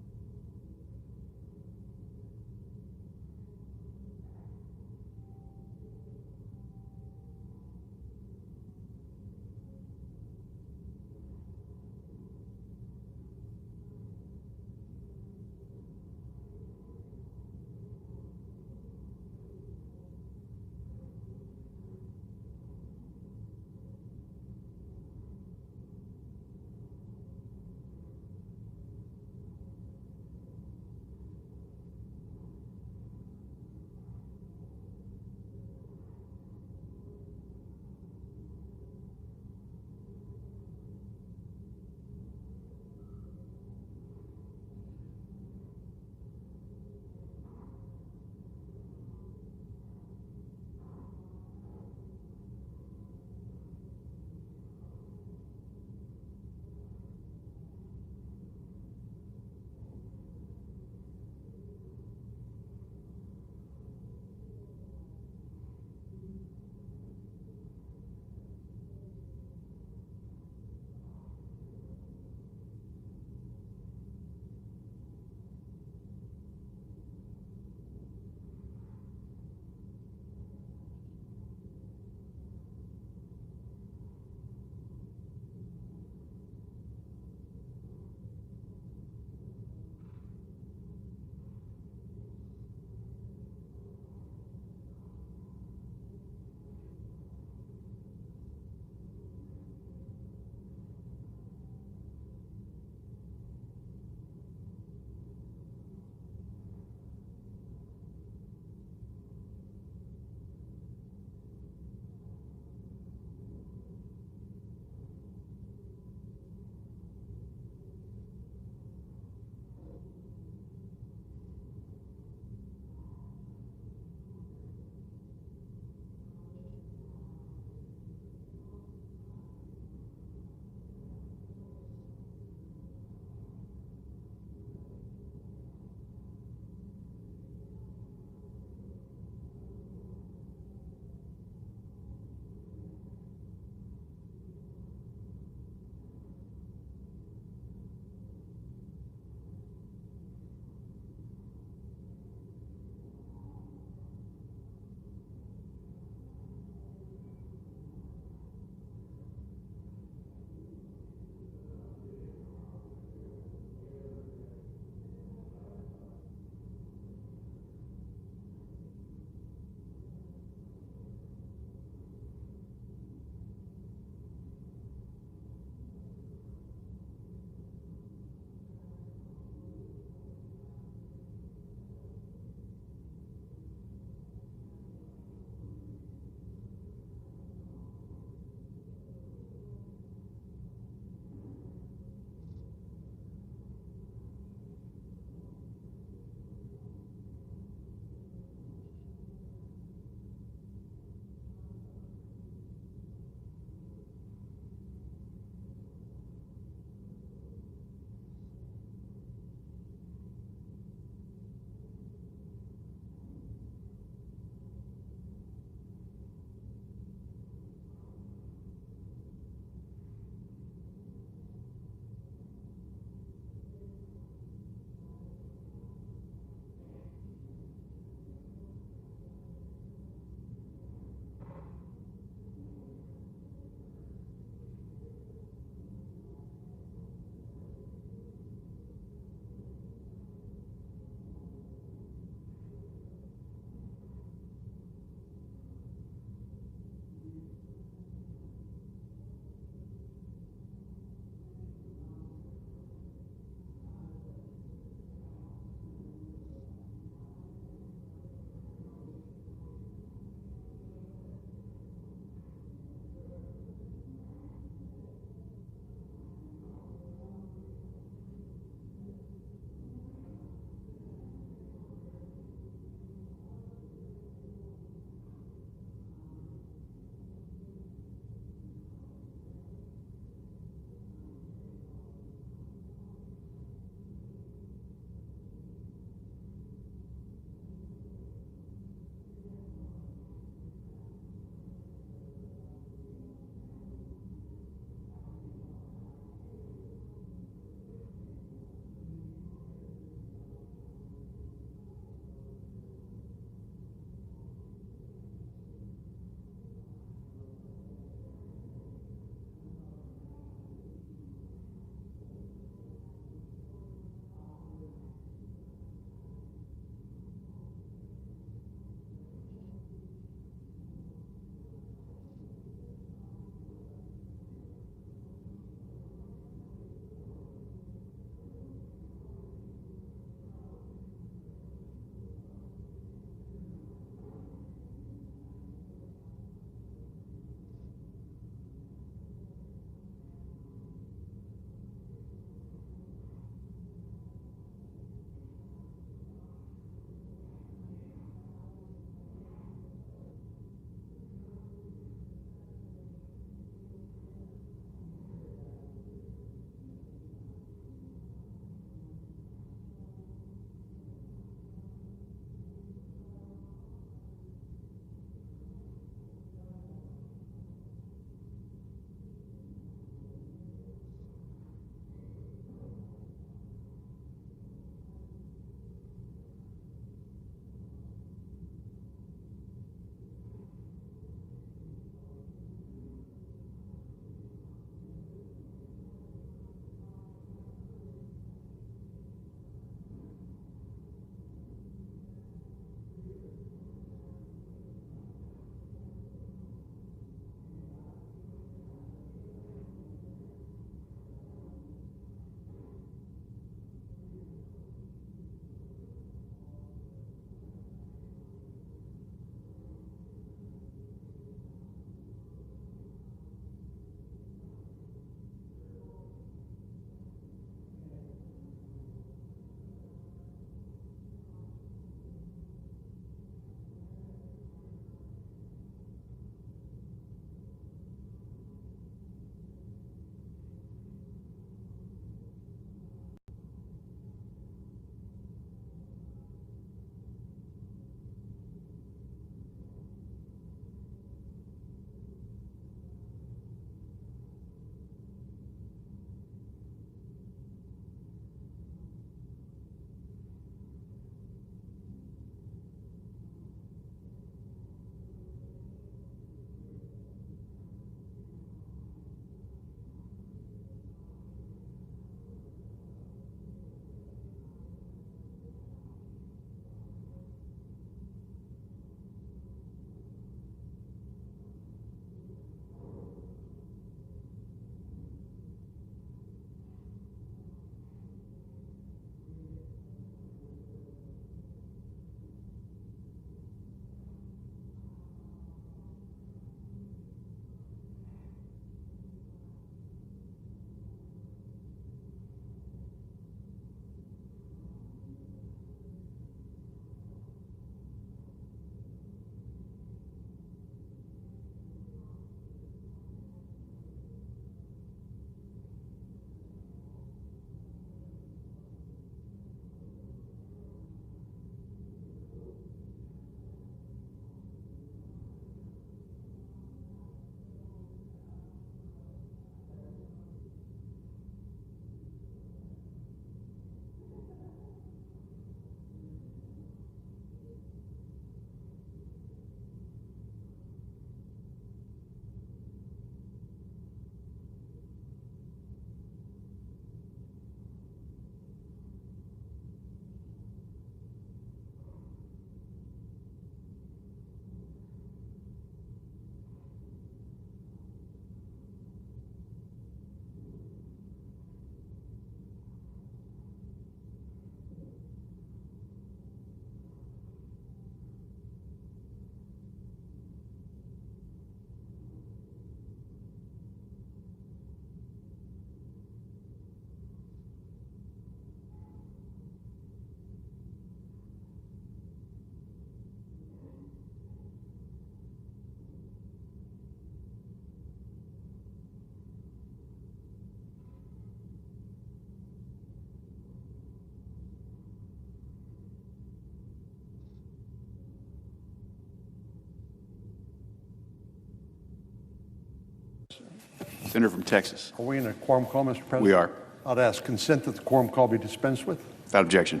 Senator from Texas. Are we in a quorum call, Mr. President? We are. I'd ask consent that the quorum call be dispensed with. Without objection.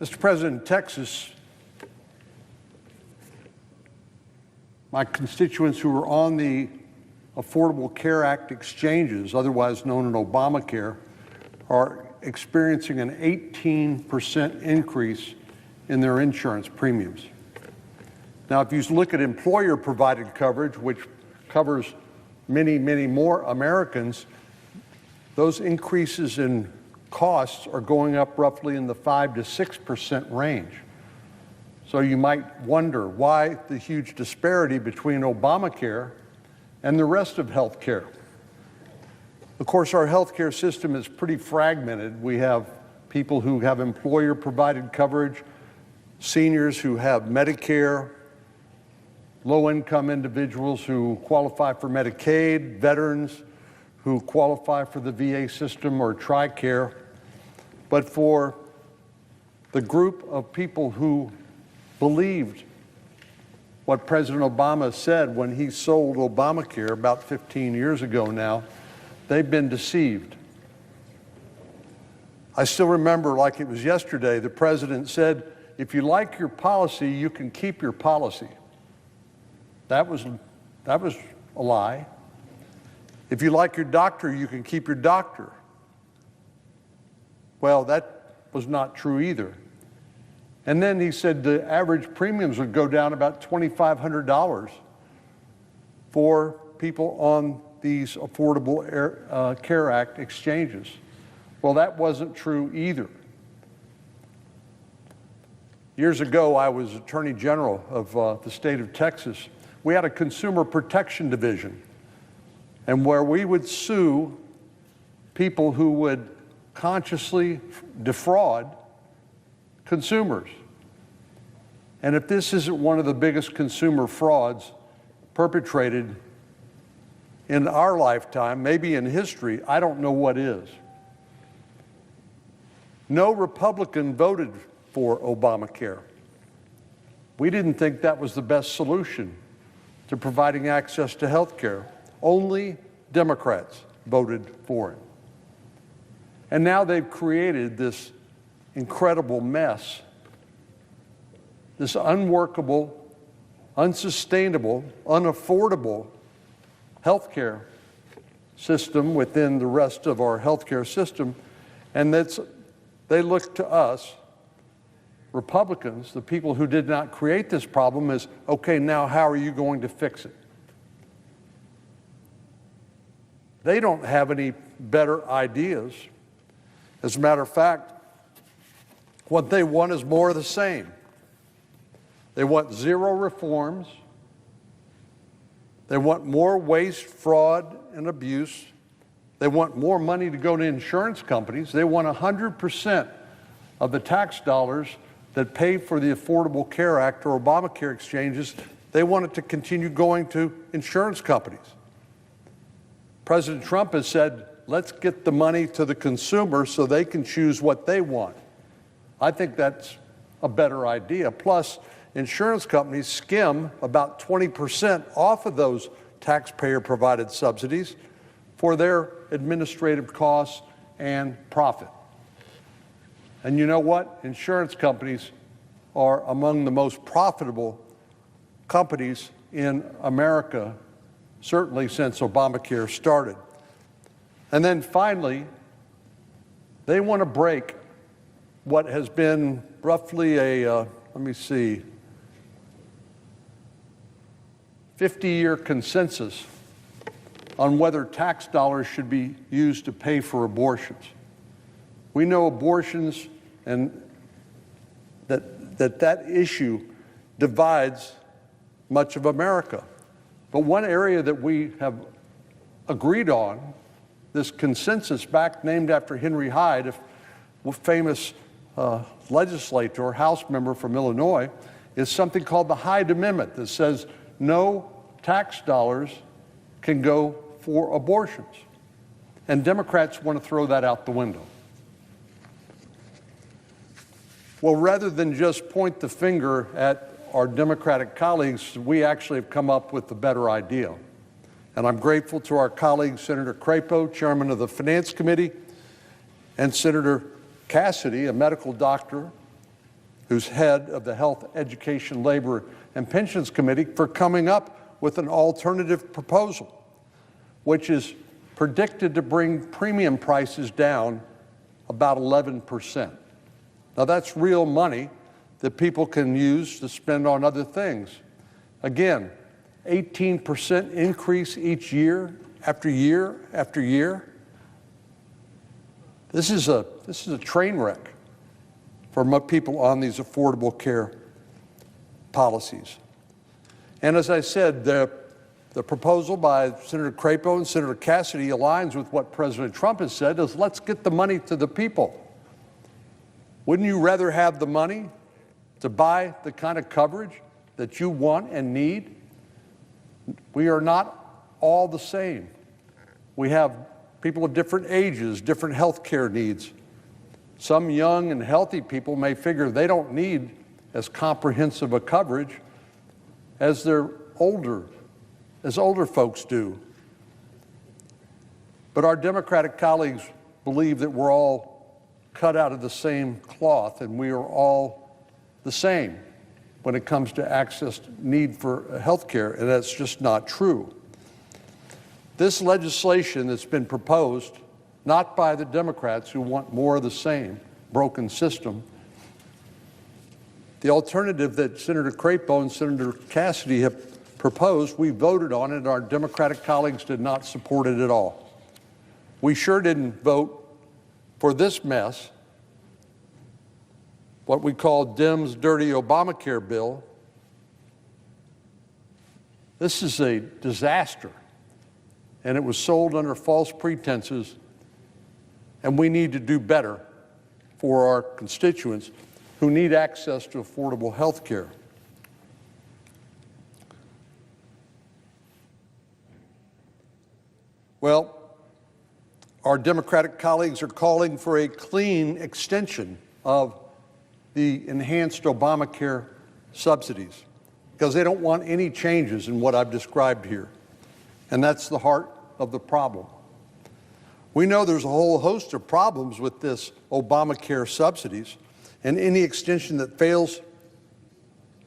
Mr. President, in Texas, my constituents who are on the Affordable Care Act exchanges, otherwise known as Obamacare, are experiencing an 18% increase in their insurance premiums. Now, if you look at employer-provided coverage, which covers many, many more Americans, those increases in costs are going up roughly in the 5 to 6% range. So you might wonder why the huge disparity between Obamacare and the rest of health care. Of course, our health care system is pretty fragmented. We have people who have employer-provided coverage, seniors who have Medicare, low-income individuals who qualify for Medicaid, veterans who qualify for the VA system or TRICARE. But for the group of people who believed what President Obama said when he sold Obamacare about 15 years ago now, they've been deceived. I still remember like it was yesterday, the president said, if you like your policy, you can keep your policy. That was a lie. If you like your doctor, you can keep your doctor. Well, that was not true either. And then he said the average premiums would go down about $2,500 for people on these Affordable Care Act exchanges. Well, that wasn't true either. Years ago, I was Attorney General of the state of Texas. We had a consumer protection division, and where we would sue people who would consciously defraud consumers. And if this isn't one of the biggest consumer frauds perpetrated in our lifetime, maybe in history, I don't know what is. No Republican voted for Obamacare. We didn't think that was the best solution to providing access to health care. Only Democrats voted for it. And now they've created this incredible mess, this unworkable, unsustainable, unaffordable health care system within the rest of our health care system. And they look to us, Republicans, the people who did not create this problem, as, okay, now how are you going to fix it? They don't have any better ideas. As a matter of fact, what they want is more of the same. They want zero reforms. They want more waste, fraud, and abuse. They want more money to go to insurance companies. They want 100% of the tax dollars that pay for the Affordable Care Act or Obamacare exchanges. They want it to continue going to insurance companies. President Trump has said, let's get the money to the consumer so they can choose what they want. I think that's a better idea. Plus, insurance companies skim about 20% off of those taxpayer-provided subsidies for their administrative costs and profit. And you know what? Insurance companies are among the most profitable companies in America, certainly since Obamacare started. And then finally, they want to break what has been roughly a, 50-year consensus on whether tax dollars should be used to pay for abortions. We know abortions and that issue divides much of America. But one area that we have agreed on, this consensus back named after Henry Hyde, a famous legislator, House member from Illinois, is something called the Hyde Amendment that says no tax dollars can go for abortions. And Democrats want to throw that out the window. Well, rather than just point the finger at our Democratic colleagues, we actually have come up with a better idea. And I'm grateful to our colleague, Senator Crapo, chairman of the Finance Committee, and Senator Cassidy, a medical doctor who's head of the Health, Education, Labor, and Pensions Committee, for coming up with an alternative proposal, which is predicted to bring premium prices down about 11%. Now, that's real money that people can use to spend on other things. Again, 18% increase each year after year after year. This is a train wreck for people on these affordable care policies. And as I said, the proposal by Senator Crapo and Senator Cassidy aligns with what President Trump has said, is let's get the money to the people. Wouldn't you rather have the money to buy the kind of coverage that you want and need? We are not all the same. We have people of different ages, different health care needs. Some young and healthy people may figure they don't need as comprehensive a coverage as older folks do. But our Democratic colleagues believe that we're all cut out of the same cloth and we are all the same when it comes to access need for health care, and that's just not true. This legislation that's been proposed, not by the Democrats who want more of the same broken system, the alternative that Senator Crapo and Senator Cassidy have proposed, we voted on it, and our Democratic colleagues did not support it at all. We sure didn't vote for this mess, what we call Dems' dirty Obamacare bill. This is a disaster, and it was sold under false pretenses, and we need to do better for our constituents who need access to affordable health care. Well, our Democratic colleagues are calling for a clean extension of the enhanced Obamacare subsidies because they don't want any changes in what I've described here. And that's the heart of the problem. We know there's a whole host of problems with this Obamacare subsidies, and any extension that fails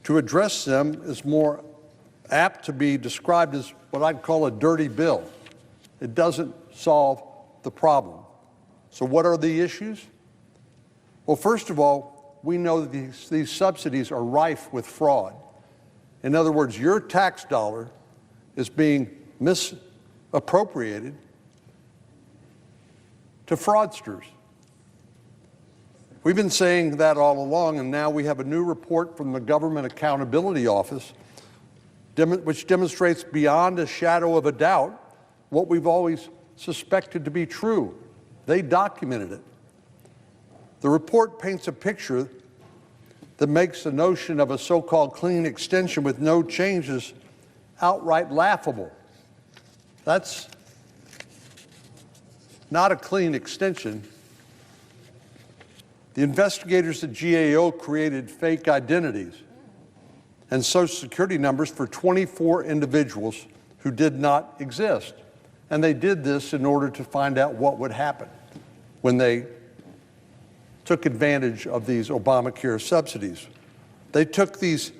to address them is more apt to be described as what I'd call a dirty bill. It doesn't solve the problem. So what are the issues? Well, first of all, we know that these subsidies are rife with fraud. In other words, your tax dollar is being misappropriated to fraudsters. We've been saying that all along, and now we have a new report from the Government Accountability Office which demonstrates beyond a shadow of a doubt what we've always suspected to be true. They documented it. The report paints a picture that makes the notion of a so-called clean extension with no changes outright laughable. That's not a clean extension. The investigators at GAO created fake identities and Social Security numbers for 24 individuals who did not exist. And they did this in order to find out what would happen when they took advantage of these Obamacare subsidies. They took these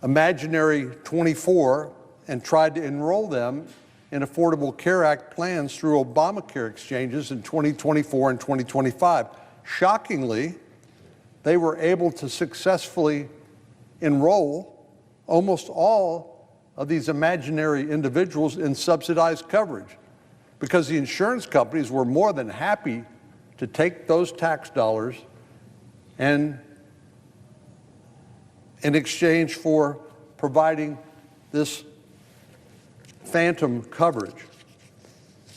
imaginary 24 and tried to enroll them in Affordable Care Act plans through Obamacare exchanges in 2024 and 2025. Shockingly, they were able to successfully enroll almost all of these imaginary individuals in subsidized coverage because the insurance companies were more than happy to take those tax dollars and in exchange for providing this phantom coverage.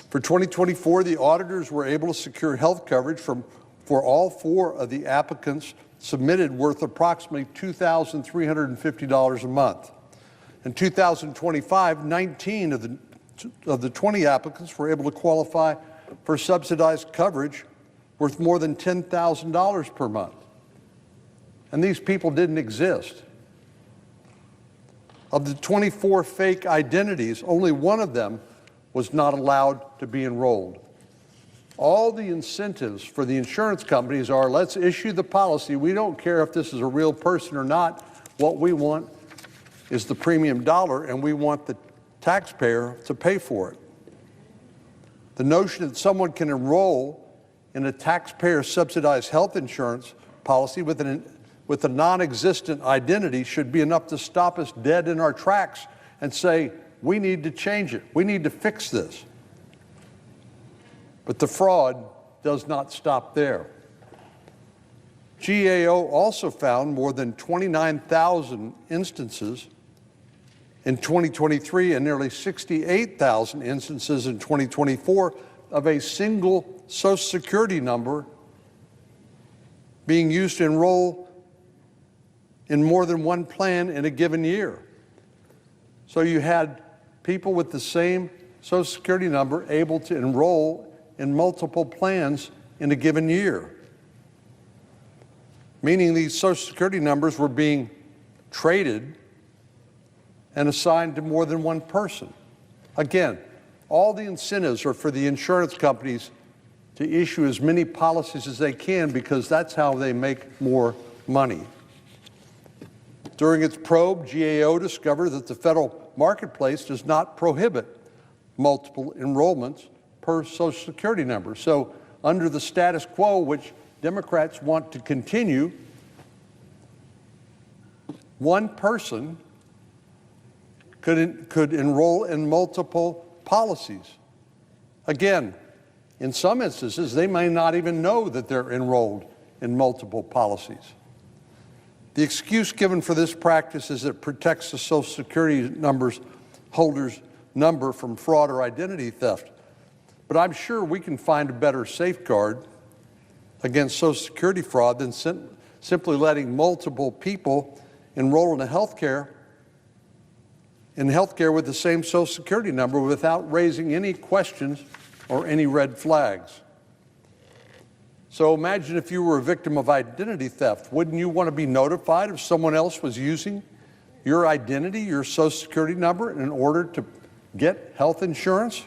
For 2024, the auditors were able to secure health coverage for all 4 of the applicants submitted worth approximately $2,350 a month. In 2025, 19 of the 20 applicants were able to qualify for subsidized coverage worth more than $10,000 per month. And these people didn't exist. Of the 24 fake identities, only one of them was not allowed to be enrolled. All the incentives for the insurance companies are, let's issue the policy. We don't care if this is a real person or not. What we want is the premium dollar, and we want the taxpayer to pay for it. The notion that someone can enroll in a taxpayer-subsidized health insurance policy with a non-existent identity should be enough to stop us dead in our tracks and say, we need to change it. We need to fix this. But the fraud does not stop there. GAO also found more than 29,000 instances in 2023 and nearly 68,000 instances in 2024 of a single Social Security number being used to enroll in more than one plan in a given year. So you had people with the same Social Security number able to enroll in multiple plans in a given year, meaning these Social Security numbers were being traded and assigned to more than one person. Again, all the incentives are for the insurance companies to issue as many policies as they can because that's how they make more money. During its probe, GAO discovered that the federal marketplace does not prohibit multiple enrollments per Social Security number. So under the status quo, which Democrats want to continue, one person could enroll in multiple policies. Again, in some instances, they may not even know that they're enrolled in multiple policies. The excuse given for this practice is it protects the Social Security holder's number from fraud or identity theft. But I'm sure we can find a better safeguard against Social Security fraud than simply letting multiple people enroll in healthcare with the same Social Security number without raising any questions or any red flags. So imagine if you were a victim of identity theft. Wouldn't you want to be notified if someone else was using your identity, your Social Security number, in order to get health insurance?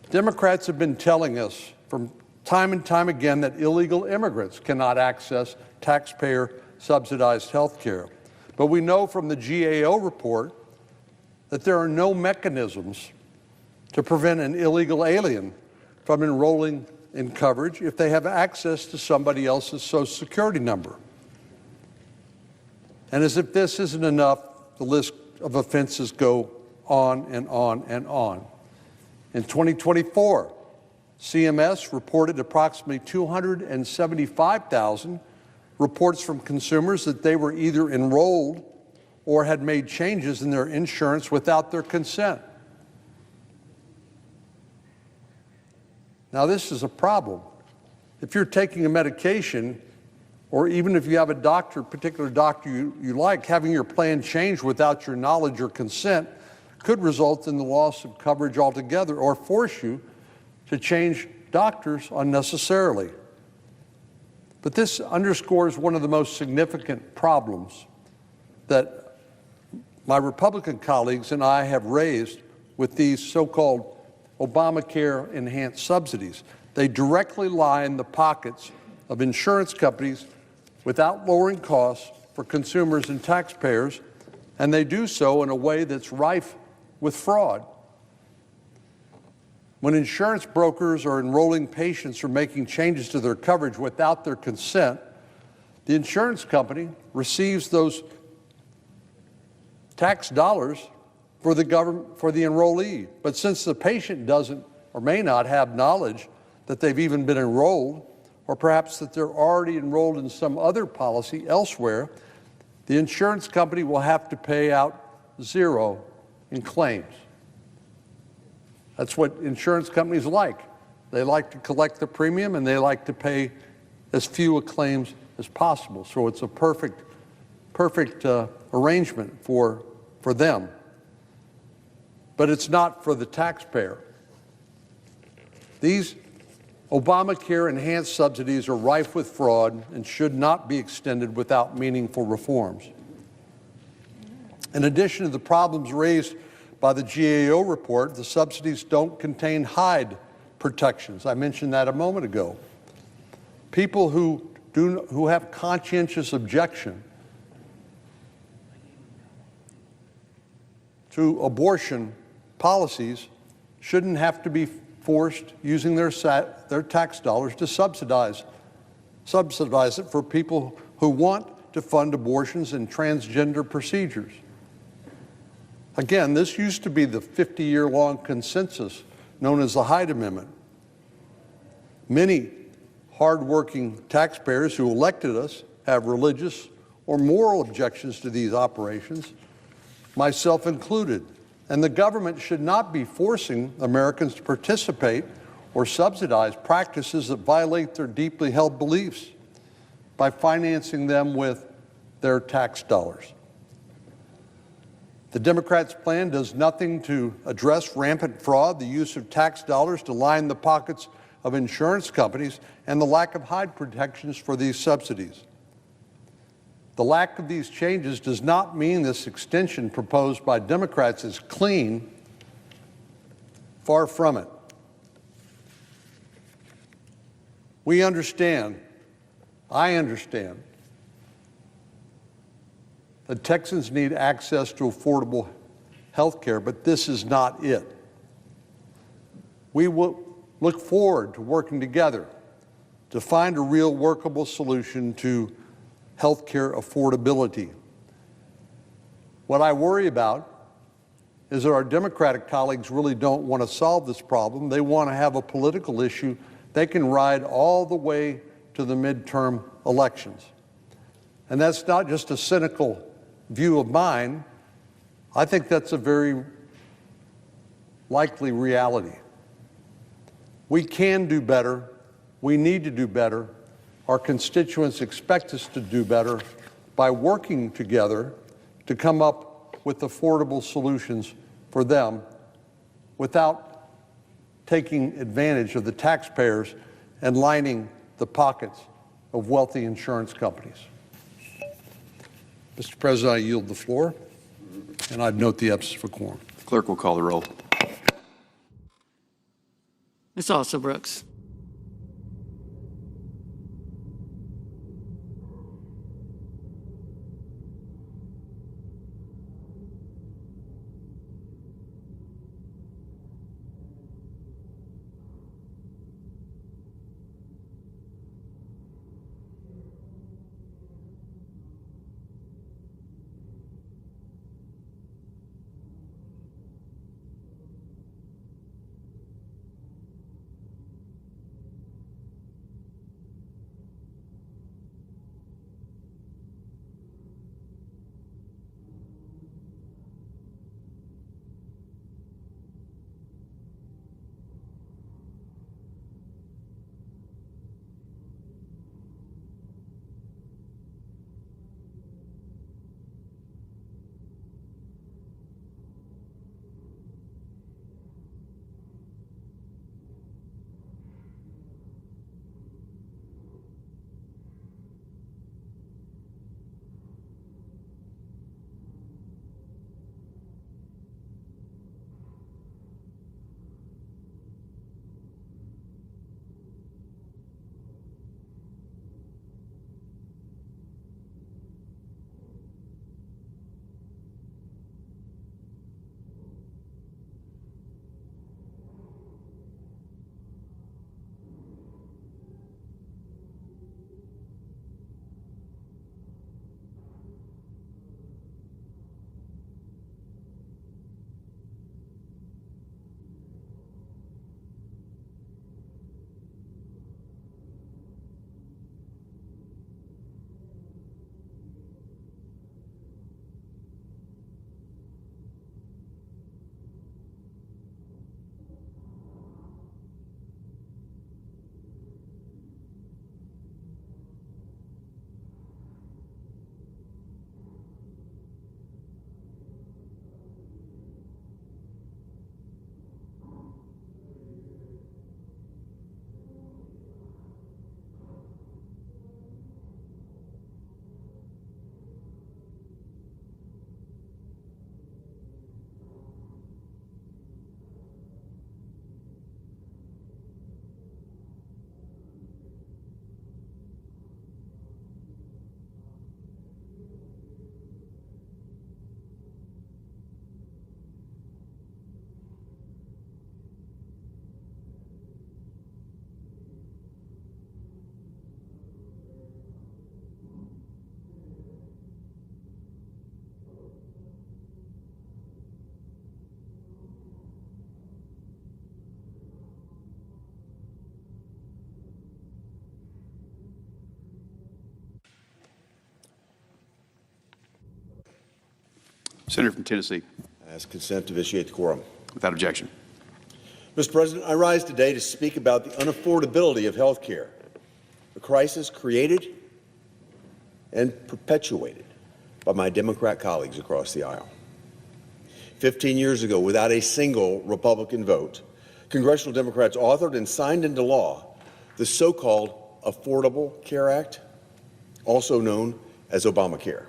Democrats have been telling us from time and time again that illegal immigrants cannot access taxpayer-subsidized health care. But we know from the GAO report that there are no mechanisms to prevent an illegal alien from enrolling in coverage if they have access to somebody else's Social Security number. And as if this isn't enough, the list of offenses go on and on and on. In 2024, CMS reported approximately 275,000 reports from consumers that they were either enrolled or had made changes in their insurance without their consent. Now, this is a problem. If you're taking a medication, or even if you have a particular doctor you like, having your plan changed without your knowledge or consent could result in the loss of coverage altogether or force you to change doctors unnecessarily. But this underscores one of the most significant problems that my Republican colleagues and I have raised with these so-called Obamacare enhanced subsidies. They directly line the pockets of insurance companies without lowering costs for consumers and taxpayers, and they do so in a way that's rife with fraud. When insurance brokers are enrolling patients or making changes to their coverage without their consent, the insurance company receives those tax dollars for the enrollee. But since the patient doesn't or may not have knowledge that they've even been enrolled, or perhaps that they're already enrolled in some other policy elsewhere, the insurance company will have to pay out zero in claims. That's what insurance companies like. They like to collect the premium and they like to pay as few claims as possible. So it's a perfect arrangement for them. But it's not for the taxpayer. These Obamacare enhanced subsidies are rife with fraud and should not be extended without meaningful reforms. In addition to the problems raised by the GAO report, the subsidies don't contain hide protections. I mentioned that a moment ago. People who have conscientious objection to abortion policies shouldn't have to be forced using their tax dollars to subsidize it for people who want to fund abortions and transgender procedures. Again, this used to be the 50-year-long consensus known as the Hyde Amendment. Many hardworking taxpayers who elected us have religious or moral objections to these operations, myself included. And the government should not be forcing Americans to participate or subsidize practices that violate their deeply held beliefs by financing them with their tax dollars. The Democrats' plan does nothing to address rampant fraud, the use of tax dollars to line the pockets of insurance companies, and the lack of hide protections for these subsidies. The lack of these changes does not mean this extension proposed by Democrats is clean. Far from it. We understand, I understand, that Texans need access to affordable health care, but this is not it. We will look forward to working together to find a real workable solution to health care affordability. What I worry about is that our Democratic colleagues really don't want to solve this problem. They want to have a political issue they can ride all the way to the midterm elections. And that's not just a cynical view of mine. I think that's a very likely reality. We can do better. We need to do better. Our constituents expect us to do better by working together to come up with affordable solutions for them without taking advantage of the taxpayers and lining the pockets of wealthy insurance companies. Mr. President, I yield the floor, and I'd note the absence of quorum. Clerk will call the roll. Ms. Alsobrooks. Senator from Tennessee. I ask consent to vitiate the quorum. Without objection. Mr. President, I rise today to speak about the unaffordability of health care, a crisis created and perpetuated by my Democrat colleagues across the aisle. 15 years ago, without a single Republican vote, congressional Democrats authored and signed into law the so-called Affordable Care Act, also known as Obamacare.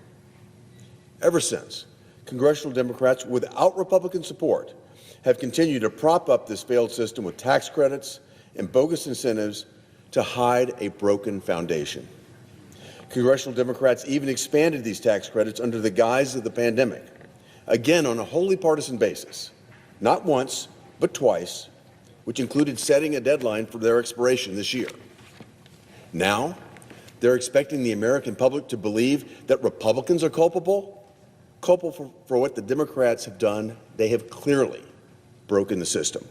Ever since, congressional Democrats, without Republican support, have continued to prop up this failed system with tax credits and bogus incentives to hide a broken foundation. Congressional Democrats even expanded these tax credits under the guise of the pandemic, again on a wholly partisan basis, not once, but twice, which included setting a deadline for their expiration this year. Now, they're expecting the American public to believe that Republicans are culpable for what the Democrats have done. They have clearly broken the system.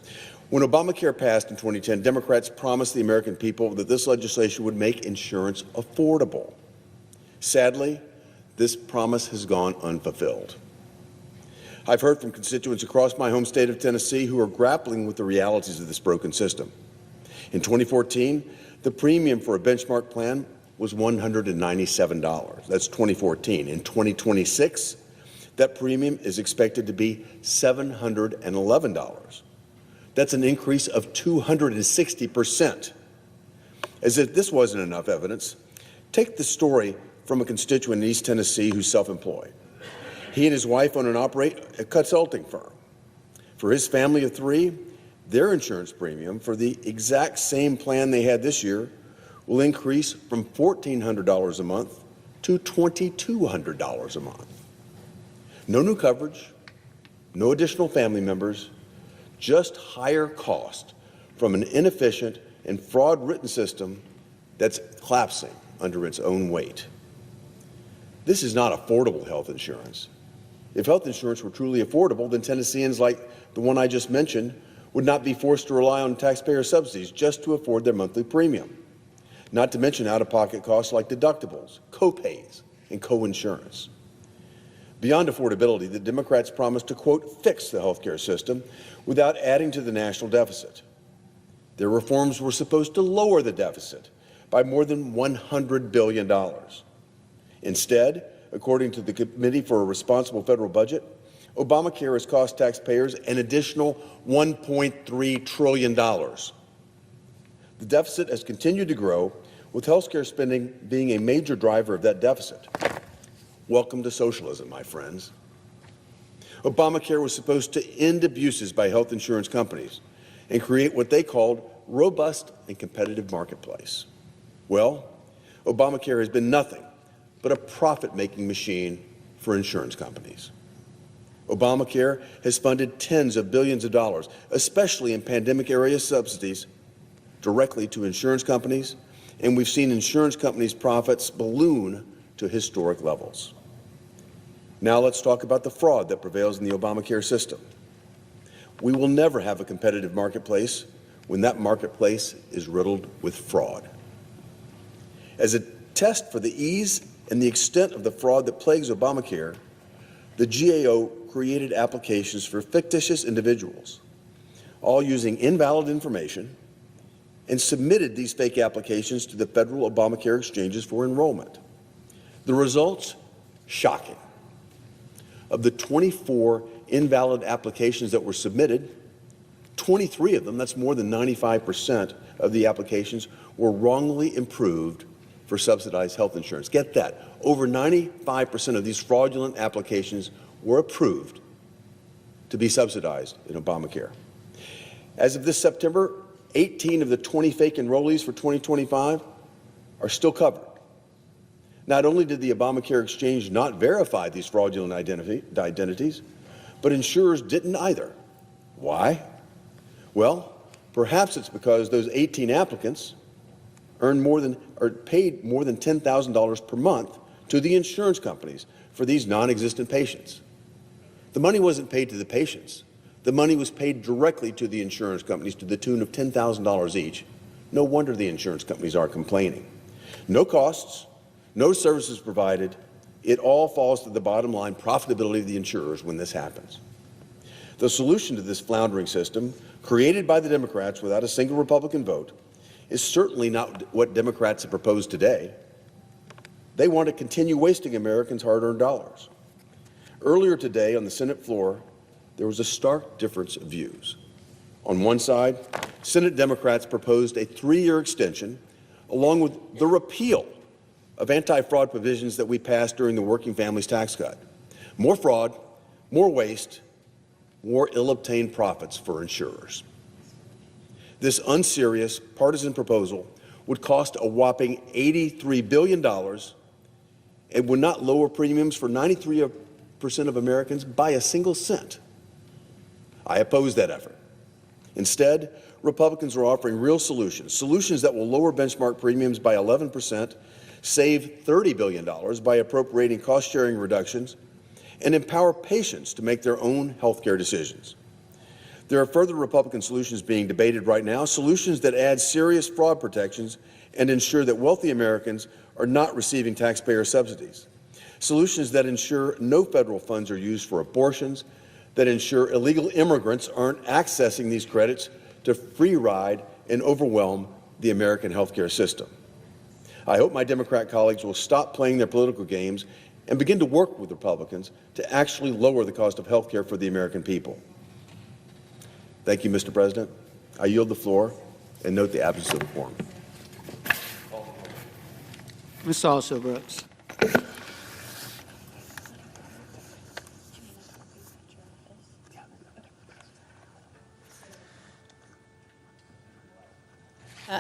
When Obamacare passed in 2010, Democrats promised the American people that this legislation would make insurance affordable. Sadly, this promise has gone unfulfilled. I've heard from constituents across my home state of Tennessee who are grappling with the realities of this broken system. In 2014, the premium for a benchmark plan was $197. That's 2014. In 2026, that premium is expected to be $711. That's an increase of 260%. As if this wasn't enough evidence, take the story from a constituent in East Tennessee who's self-employed. He and his wife own and operate a consulting firm. For his family of three, their insurance premium for the exact same plan they had this year will increase from $1,400 a month to $2,200 a month. No new coverage, no additional family members, just higher cost from an inefficient and fraud-ridden system that's collapsing under its own weight. This is not affordable health insurance. If health insurance were truly affordable, then Tennesseans like the one I just mentioned would not be forced to rely on taxpayer subsidies just to afford their monthly premium, not to mention out-of-pocket costs like deductibles, co-pays, and co-insurance. Beyond affordability, the Democrats promised to, quote, fix the health care system without adding to the national deficit. Their reforms were supposed to lower the deficit by more than $100 billion. Instead, according to the Committee for a Responsible Federal Budget, Obamacare has cost taxpayers an additional $1.3 trillion. The deficit has continued to grow, with health care spending being a major driver of that deficit. Welcome to socialism, my friends. Obamacare was supposed to end abuses by health insurance companies and create what they called robust and competitive marketplace. Well, Obamacare has been nothing but a profit-making machine for insurance companies. Obamacare has funded tens of billions of dollars, especially in pandemic-area subsidies, directly to insurance companies, and we've seen insurance companies' profits balloon to historic levels. Now let's talk about the fraud that prevails in the Obamacare system. We will never have a competitive marketplace when that marketplace is riddled with fraud. As a test for the ease and the extent of the fraud that plagues Obamacare, the GAO created applications for fictitious individuals, all using invalid information, and submitted these fake applications to the federal Obamacare exchanges for enrollment. The results? Shocking. Of the 24 invalid applications that were submitted, 23 of them, that's more than 95% of the applications, were wrongly improved for subsidized health insurance. Get that. Over 95% of these fraudulent applications were approved to be subsidized in Obamacare. As of this September, 18 of the 20 fake enrollees for 2025 are still covered. Not only did the Obamacare exchange not verify these fraudulent identities, but insurers didn't either. Why? Well, perhaps it's because those 18 applicants paid more than $10,000 per month to the insurance companies for these non-existent patients. The money wasn't paid to the patients. The money was paid directly to the insurance companies to the tune of $10,000 each. No wonder the insurance companies are complaining. No costs, no services provided, It all falls to the bottom line profitability of the insurers when this happens. The solution to this floundering system, created by the Democrats without a single Republican vote, is certainly not what Democrats have proposed today. They want to continue wasting Americans' hard-earned dollars. Earlier today on the Senate floor, there was a stark difference of views. On one side, Senate Democrats proposed a 3-year extension along with the repeal of anti-fraud provisions that we passed during the Working Families Tax Cut. More fraud, more waste, more ill-obtained profits for insurers. This unserious partisan proposal would cost a whopping $83 billion and would not lower premiums for 93% of Americans by a single cent. I oppose that effort. Instead, Republicans are offering real solutions that will lower benchmark premiums by 11%, save $30 billion by appropriating cost-sharing reductions, and empower patients to make their own health care decisions. There are further Republican solutions being debated right now, solutions that add serious fraud protections and ensure that wealthy Americans are not receiving taxpayer subsidies. Solutions that ensure no federal funds are used for abortions, that ensure illegal immigrants aren't accessing these credits to free ride and overwhelm the American healthcare system. I hope my Democrat colleagues will stop playing their political games and begin to work with Republicans to actually lower the cost of health care for the American people. Thank you, Mr. President. I yield the floor and note the absence of quorum. Ms. Also Brooks.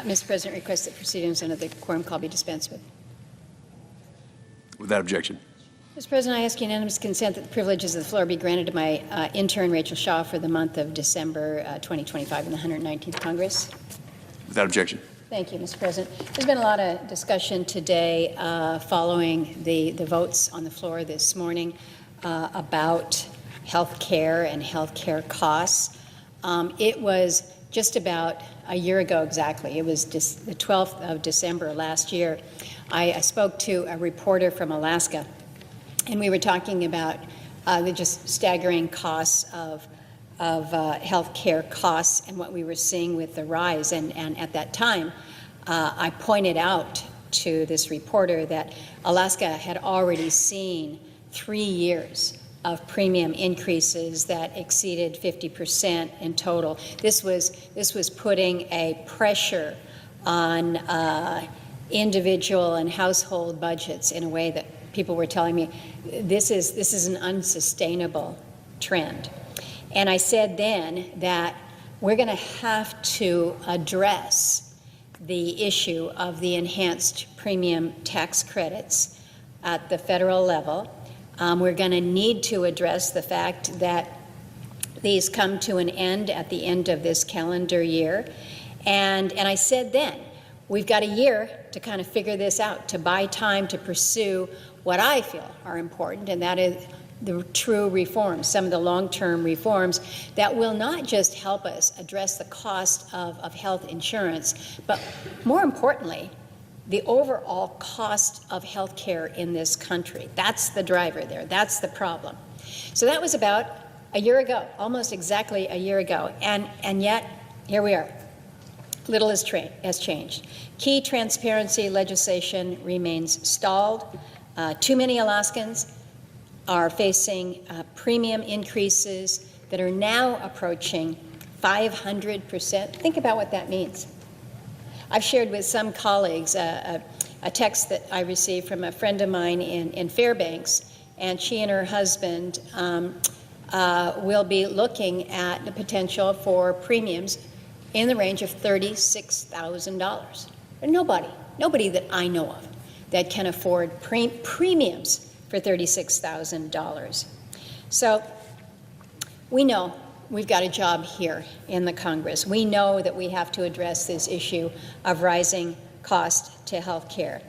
Mr. President, request that proceedings under the quorum call be dispensed with. Without objection. Mr. President, I ask unanimous consent that the privileges of the floor be granted to my intern, Rachel Shaw, for the month of December 2025 in the 119th Congress. Without objection. Thank you, Mr. President. There's been a lot of discussion today following the votes on the floor this morning about health care and health care costs. It was just about a year ago exactly. It was the 12th of December last year. I spoke to a reporter from Alaska, and we were talking about the just staggering costs of health care costs and what we were seeing with the rise. And at that time, I pointed out to this reporter that Alaska had already seen 3 years of premium increases that exceeded 50% in total. This was putting a pressure on individual and household budgets in a way that people were telling me this is an unsustainable trend. And I said then that we're going to have to address the issue of the enhanced premium tax credits at the federal level. We're going to need to address the fact that these come to an end at the end of this calendar year. And I said then, we've got a year to kind of figure this out, to buy time to pursue what I feel are important, and that is the true reforms, some of the long-term reforms that will not just help us address the cost of health insurance, but more importantly, the overall cost of health care in this country. That's the driver there. That's the problem. So that was about a year ago, almost exactly a year ago. And yet, here we are. Little has changed. Key transparency legislation remains stalled. Too many Alaskans are facing premium increases that are now approaching 500%. Think about what that means. I've shared with some colleagues a text that I received from a friend of mine in Fairbanks, and she and her husband will be looking at the potential for premiums in the range of $36,000. Nobody that I know of that can afford premiums for $36,000. So we know we've got a job here in the Congress. We know that we have to address this issue of rising cost to health care.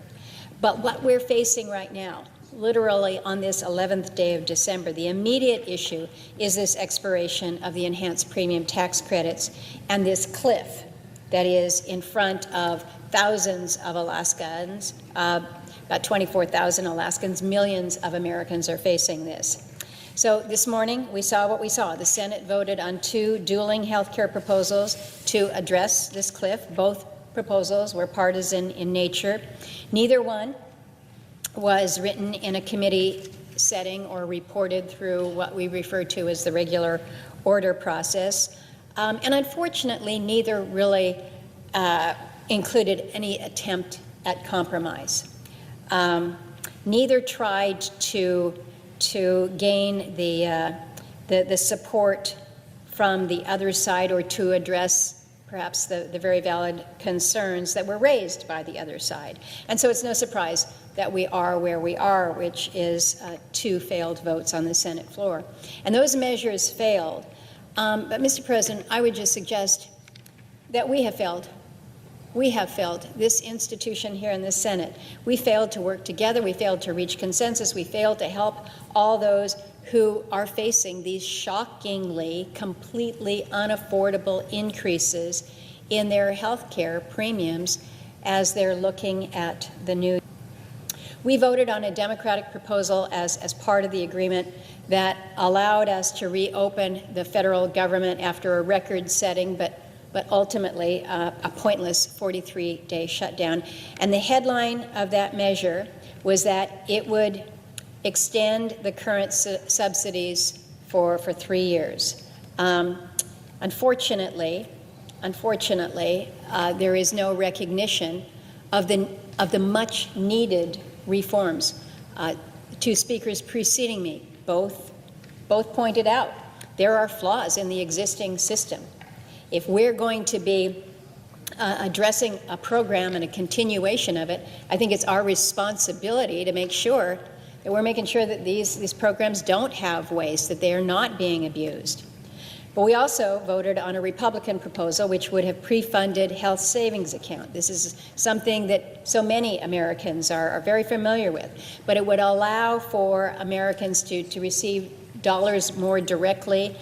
But what we're facing right now, literally on this 11th day of December, the immediate issue is this expiration of the enhanced premium tax credits and this cliff that is in front of thousands of Alaskans, about about 24,000 Alaskans. Millions of Americans are facing this. So this morning, we saw what we saw. The Senate voted on 2 dueling health care proposals to address this cliff. Both proposals were partisan in nature. Neither one was written in a committee setting or reported through what we refer to as the regular order process. And unfortunately, neither really included any attempt at compromise. Neither tried to gain the support from the other side or to address perhaps the very valid concerns that were raised by the other side. And so it's no surprise that we are where we are, which is 2 failed votes on the Senate floor. And those measures failed. But, Mr. President, I would just suggest that we have failed. We have failed, this institution here in the Senate. We failed to work together. We failed to reach consensus. We failed to help all those who are facing these shockingly, completely unaffordable increases in their health care premiums as they're looking at the new. We voted on a Democratic proposal as part of the agreement that allowed us to reopen the federal government after a record-setting but ultimately a pointless 43-day shutdown. And the headline of that measure was that it would extend the current subsidies for 3 years. Unfortunately, there is no recognition of the much-needed reforms. 2 speakers preceding me both pointed out there are flaws in the existing system. If we're going to be addressing a program and a continuation of it, I think it's our responsibility to make sure that we're making sure that these programs don't have waste, that they are not being abused. But we also voted on a Republican proposal which would have pre-funded health savings account. This is something that so many Americans are very familiar with, but it would allow for Americans to receive dollars more directly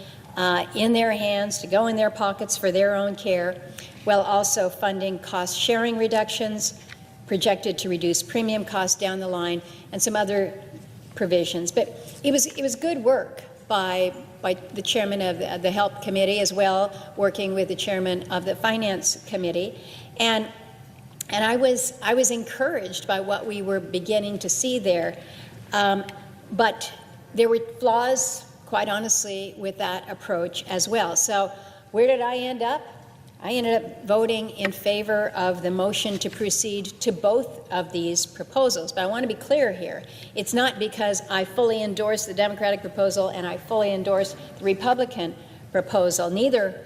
in their hands, to go in their pockets for their own care, while also funding cost-sharing reductions projected to reduce premium costs down the line, and some other provisions. But it was good work by the chairman of the Help Committee, as well working with the chairman of the Finance Committee, and I was encouraged by what we were beginning to see there, but there were flaws, quite honestly, with that approach as well. So where did I end up? I ended up voting in favor of the motion to proceed to both of these proposals. But I want to be clear here. It's not because I fully endorse the Democratic proposal and I fully endorse the Republican proposal. Neither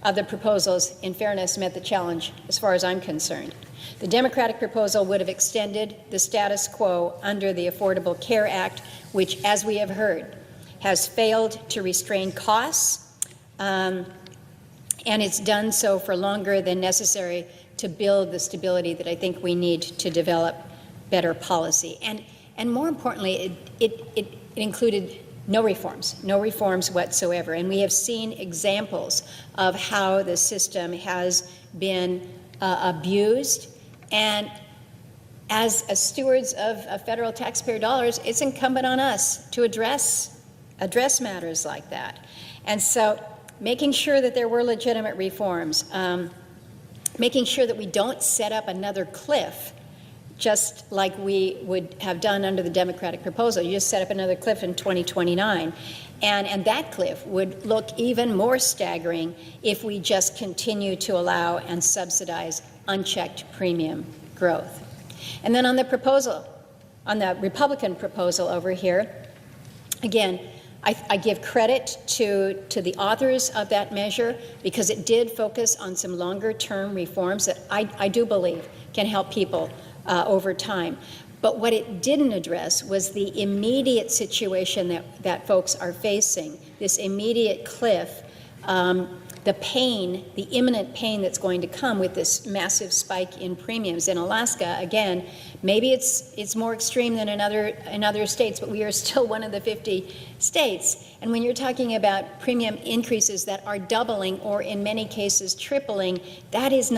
of the proposals, in fairness, met the challenge as far as I'm concerned. The Democratic proposal would have extended the status quo under the Affordable Care Act, which, as we have heard, has failed to restrain costs, and it's done so for longer than necessary to build the stability that I think we need to develop better policy. And more importantly, it included no reforms whatsoever. And we have seen examples of how the system has been abused. And as stewards of federal taxpayer dollars, it's incumbent on us to address matters like that. And so making sure that there were legitimate reforms, making sure that we don't set up another cliff just like we would have done under the Democratic proposal. You just set up another cliff in 2029. And that cliff would look even more staggering if we just continue to allow and subsidize unchecked premium growth. And then on the proposal, on the Republican proposal over here, again, I give credit to the authors of that measure because it did focus on some longer-term reforms that I do believe can help people over time. But what it didn't address was the immediate situation that folks are facing, this immediate cliff, the pain, the imminent pain that's going to come with this massive spike in premiums. In Alaska, again, maybe it's more extreme than in other states, but we are still one of the 50 states. And when you're talking about premium increases that are doubling or in many cases tripling, that is not